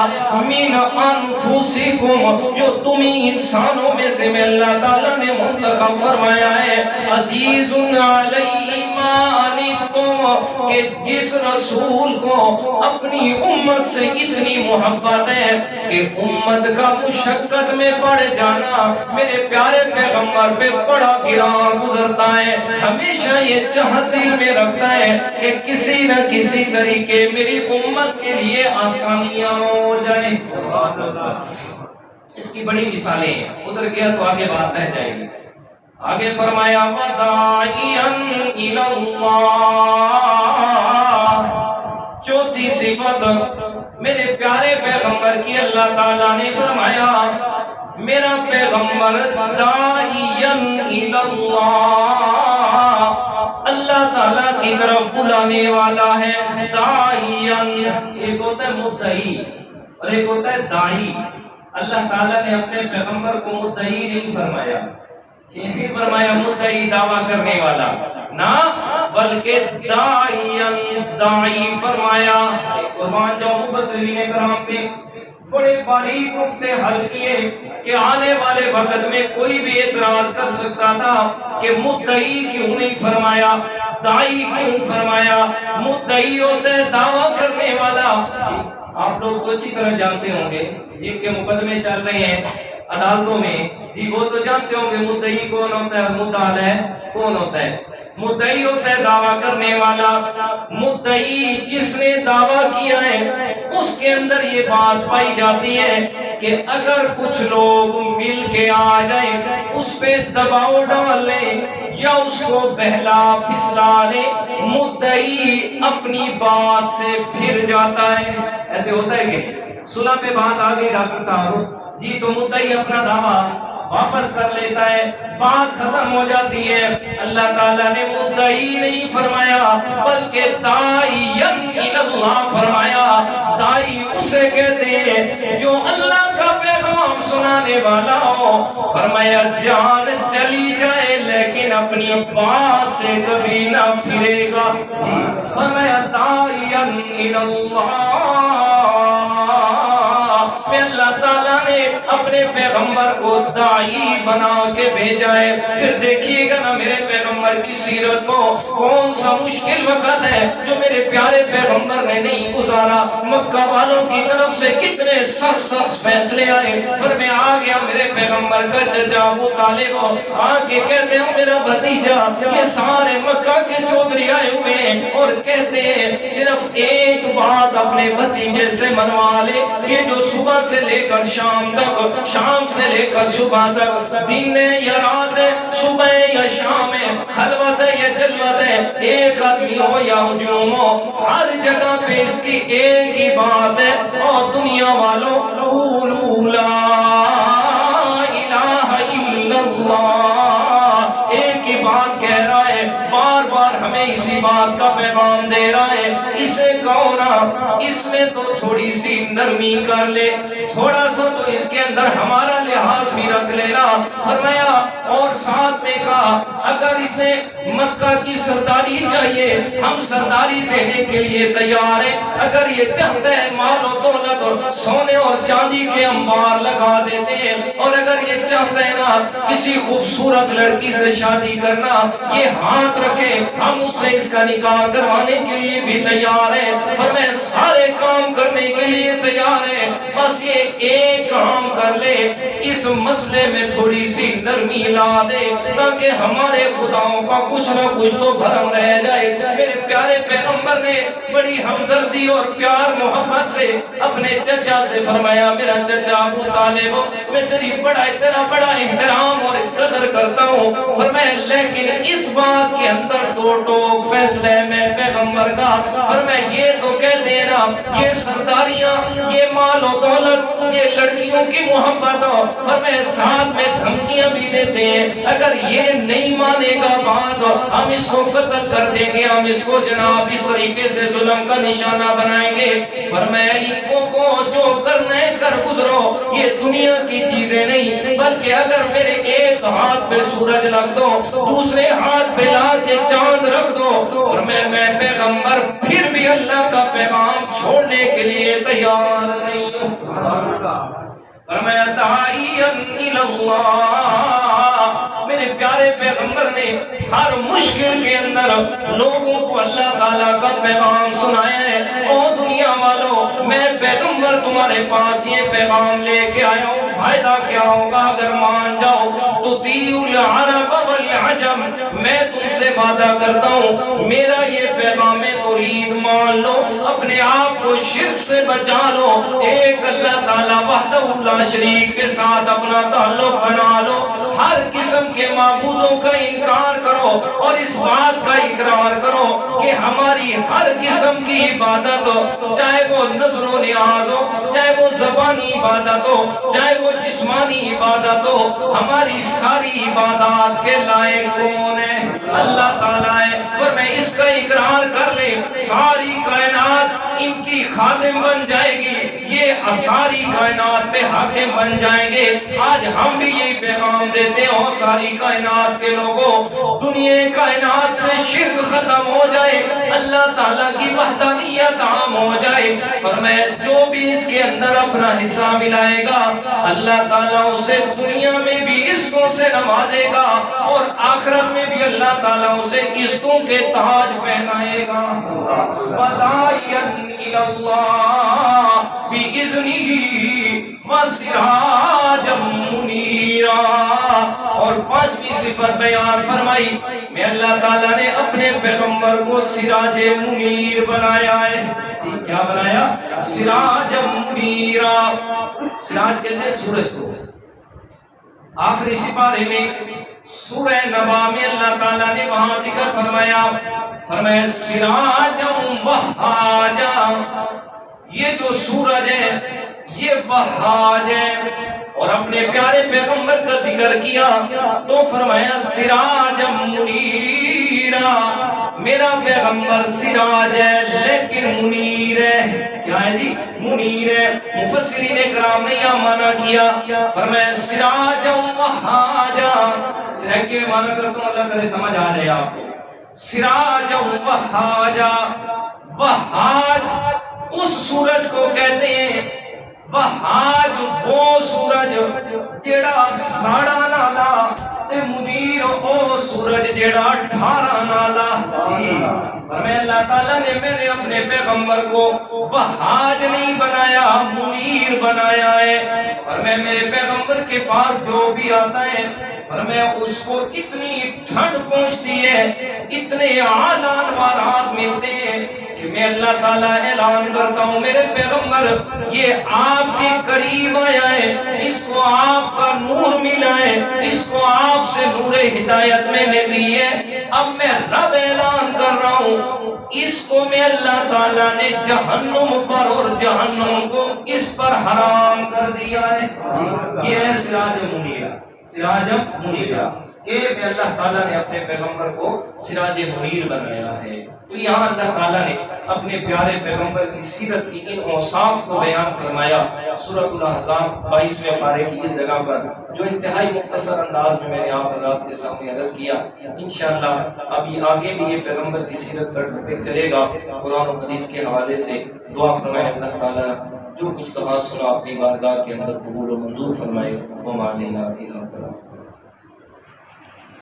من انفسکم، جو تمہیں انسانوں میں سے میں اللہ تعالیٰ نے منتخب فرمایا ہے، عزیز علیہ ما عنتم، کہ جس رسول کو اپنی امت سے اتنی محبت ہے کہ امت کا مشقت میں پڑ جانا میرے پیارے پیغمبر پہ بڑا گراں گزرتا ہے، ہمیشہ یہ چاہت دل میں رکھتا ہے کہ کسی نہ کسی طریقے میری امت کے لیے آسانیاں ہو جائیں۔ اس کی بڑی مثالیں ہیں، ادھر گیا تو آگے بات رہ جائے گی۔ آگے فرمایا وَدَاعِيًا إِلَى اللَّهِ، چوتھی صفت میرے پیارے پیغمبر کی اللہ تعالیٰ نے فرمایا میرا پیغمبر داعیاً الی اللہ، اللہ تعالیٰ کی طرف بلانے والا ہے۔ داعیاً، ایک ہوتا ہے مدعی اور ایک ہوتا ہے داعی۔ اللہ تعالیٰ نے اپنے پیغمبر کو مدعی نہیں فرمایا، نہیں فرمایا مدعی دعویٰ کرنے والا، نہ بلکہ داعیاً داعی فرمایا۔ قربان جو مفسرین کرام پہ بڑے باریک نقطے حل کیے کہ آنے والے وقت میں کوئی بھی اعتراض کر سکتا تھا کہ مدعی کیوں نہیں فرمایا، داعی کیوں فرمایا؟ مدعی ہوتا ہے دعویٰ کرنے والا۔ آپ لوگ تو اچھی طرح جانتے ہوں گے جن کے مقدمے چل رہے ہیں عدالتوں میں، جی وہ تو جانتے ہوں گے مدعی کون ہوتا ہے اور مدعا علیہ کون ہوتا ہے۔ مدعی ہوتا ہے دعویٰ کرنے والا، مدعی جس نے دعویٰ کیا ہے اس کے اندر یہ بات پائی جاتی ہے کہ اگر کچھ لوگ مل کے آ جائیں اس پہ دباؤ ڈال لیں یا اس کو بہلا پھسلا لیں، مدعی اپنی بات سے پھر جاتا ہے۔ ایسے ہوتا ہے کہ صلح پہ بات آ گئی ڈاکٹر صاحب جی، تو مدعی اپنا دعویٰ واپس کر لیتا ہے، بات ختم ہو جاتی ہے۔ اللہ تعالیٰ نے مدعی نہیں فرمایا بلکہ داعیاً الی اللہ فرمایا۔ داعی اسے کہتے ہیں جو اللہ کا پیغام سنانے والا ہو، فرمایا جان چلی جائے لیکن اپنی بات سے کبھی نہ پھرے گا، فرمایا داعیاً الی اللہ۔ اللہ تعالیٰ نے اپنے پیغمبر کو داعی بنا کے بھیجا ہے۔ پھر دیکھیے گا نا میرے پیغمبر کی سیرت کو، کون سا مشکل وقت ہے جو میرے پیارے پیغمبر نے نہیں گزارا۔ مکہ والوں کی طرف سے کتنے سخت فیصلے آئے، پھر میں آ گیا میرے پیغمبر کا چچا ابو طالب آ کے کہتے ہیں میرا بھتیجا، یہ سارے مکہ کے چودھری آئے ہوئے ہیں اور کہتے ہیں صرف ایک بات اپنے بھتیجے سے منوا لے، یہ جو صبح سے لے کر شام تک، شام سے لے کر صبح تک، دن ہے یا رات ہے، صبح ہے یا شام ہے، خلوت ہے یا جلوت ہے، ایک آدمی ہو یا ہجوم ہو، ہر جگہ پہ اس کی ایک ہی بات ہے، اور دنیا والوں قولوا لا الہ الا اللہ، ایک ہی بات کہہ رہا ہے، بار بار ہمیں اسی بات کا پیغام دے رہا ہے۔ اسے کہو نا اس میں تو تھوڑی سی نرمی کر لے، تھوڑا سا تو اس کے اندر ہمارا لحاظ بھی رکھ لینا۔ فرمایا اور ساتھ میں کہا اگر اسے مکہ کی سرداری چاہیے ہم سرداری دینے کے لیے تیار ہیں، اگر یہ چاہتا ہے مال و دولت اور سونے اور چاندی کے انبار لگا دیتے ہیں، اور اگر یہ چاہتا ہے نا کسی خوبصورت لڑکی سے شادی کرنا، یہ ہاتھ رکھے ہم اس سے اس کا نکاح کروانے کے لیے بھی تیار ہیں، اور میں سارے کام کرنے کے لیے تیار ہے، بس یہ ایک کام کر لے، اس مسئلے میں تھوڑی سی نرمی لا دے تاکہ ہمارے خداؤں کا کچھ نہ کچھ تو بھرم رہ جائے۔ میرے پیارے پیغمبر نے بڑی ہمدردی اور پیار محبت سے اپنے چچا سے فرمایا میرا چچا ابو طالب میں تیرا بڑا احترام اور قدر کرتا ہوں، فرمایا لیکن اس بات کے اندر دو ٹوک فیصلے میں پیغمبر کا، اور میں یہ تو کہتے ہیں نا یہ سرداریاں، یہ مال و دولت، یہ لڑکیوں کی محبت اور میں ساتھ میں دھمکیاں بھی دیتے ہیں، اگر یہ نہیں مانے گا بات ہم اس کو قتل کر دیں گے، ہم اس کو جناب اس طریقے سے ظلم کا نشانہ بنائیں گے۔ فرمایا ان کو جو کرنا ہے کر گزرو، یہ دنیا کی چیزیں نہیں بلکہ اگر میرے ایک ہاتھ پہ سورج رکھ دو دوسرے ہاتھ پہ لا کے چاند رکھ دو، اور میں پیغمبر پھر بھی اللہ کا پیغام چھوڑنے کے لیے تیار نہیں ہوں۔ فرمایا داعیا الی اللہ، میرے پیارے پیغمبر نے ہر مشکل کے اندر لوگوں کو اللہ تعالیٰ کا پیغام سنایا ہے۔ او دنیا والوں میں پیغمبر تمہارے پاس یہ پیغام لے کے آیا ہوں، فائدہ کیا ہوگا اگر مان جاؤ؟ تطیعوا العرب والعجم، میں تم سے وعدہ کرتا ہوں میرا یہ پیغام توحید مان لو، اپنے آپ کو شرک سے بچا لو، ایک اللہ تعالیٰ وحدہ لا شریک کے ساتھ اپنا تعلق بنا لو، ہر قسم کے معبودوں کا انکار کرو اور اس بات کا اقرار کرو کہ ہماری ہر قسم کی عبادت ہو، چاہے وہ نظر و نیاز ہو، چاہے وہ زبانی عبادت ہو، چاہے وہ جسمانی عبادت ہو، ہماری ساری عبادات کے لائق کون ہے؟ اللہ تعالیٰ ہے۔ اور میں اس کا اقرار کر لے ساری کائنات ان کی خادم بن جائے گی، یہ ساری کائنات پہ حاکم بن جائیں گے۔ آج ہم بھی یہی پیغام دیتے ہیں اور ساری کائنات کے لوگوں دنیا کائنات سے شرک ختم ہو جائے، اللہ تعالیٰ کی وحدانیت عام ہو جائے، اور میں جو بھی اس کے اندر اپنا حصہ ملائے گا اللہ تعالیٰ اسے دنیا میں بھی عزتوں سے نوازے گا اور آخرت میں بھی اللہ تعالیٰ اسے عزتوں کے تاج پہنائے گا۔ وَدَاعِيًا إِلَى اللَّهِ بِإِذْنِهِ وَسِرَاجًا مُنِيرًا، اور پانچویں صفت بیان فرمائی میں اللہ تعالیٰ نے اپنے پیغمبر کو سراج منیر بنایا ہے۔ کیا بنایا؟ سراج منیرا۔ سراج کہتے ہیں سورج کو۔ آخری سپارے میں سورہ نبا میں اللہ تعالیٰ نے وہاں ذکر فرمایا سراجا وہاجا، یہ جو سورج ہے یہ وہاج ہے، اور اپنے پیارے پیغمبر کا ذکر کیا تو فرمایا سراجا منیرا، میرا پیغمبر سراج ہے لیکن منیر ہے۔ کیا ہے جی؟ منیر ہے۔ مفسرین کرام نے یہ معنی کیا، فرمایا سراجا وہاجا، سراج کے معنی کرتا ہوں اللہ تعالی سمجھ آ جائے آپ کو۔ سراجا وہاجا، وہاج اس سورج کو کہتے ہیں، وہاج وہ سورج جیڑا ساڑا نالا تے منیر او سورج جیڑا ڈھارا نالا فرمایا اللہ تعالیٰ نے میں نے اپنے پیغمبر کو وہاج نہیں بنایا منیر بنایا ہے فرمایا میرے پیغمبر کے پاس جو بھی آتا ہے فرمایا اس کو اتنی ٹھنڈ پہنچتی ہے اتنے اعلیٰ انوارات ملتے ہیں کہ میں اللہ تعالیٰ اعلان کرتا ہوں میرے پیغمبر یہ آپ کے قریب آیا ہے اس کو آپ کا نور ملا ہے اس کو آپ سے نور ہدایت میں نے دی ہے اب میں رب اعلان کر رہا ہوں اس کو میں اللہ تعالیٰ نے جہنم پر اور جہنم کو اس پر حرام کر دیا ہے یہ ہے سراج منیرہ سراج منیرہ کہ اللہ تعالیٰ نے اپنے پیغمبر کو سراج منیر بنایا ہے تو یہاں اللہ تعالیٰ نے اپنے پیارے پیغمبر کی سیرت کی ان اوصاف کو بیان فرمایا سورۃ الاحزاب 22ویں پارے کی اس جگہ پر جو انتہائی مختصر انداز میں نے آپ حضرات کے سامنے عرض کیا انشاءاللہ ابھی آگے بھی یہ پیغمبر کی سیرت پر ٹاپک چلے گا قرآن و حدیث کے حوالے سے دعا فرمائے اللہ تعالیٰ جو کچھ کہا سنا اپنی بارگاہ کے اندر قبول و منظور فرمائے وما علینا الا البلاغ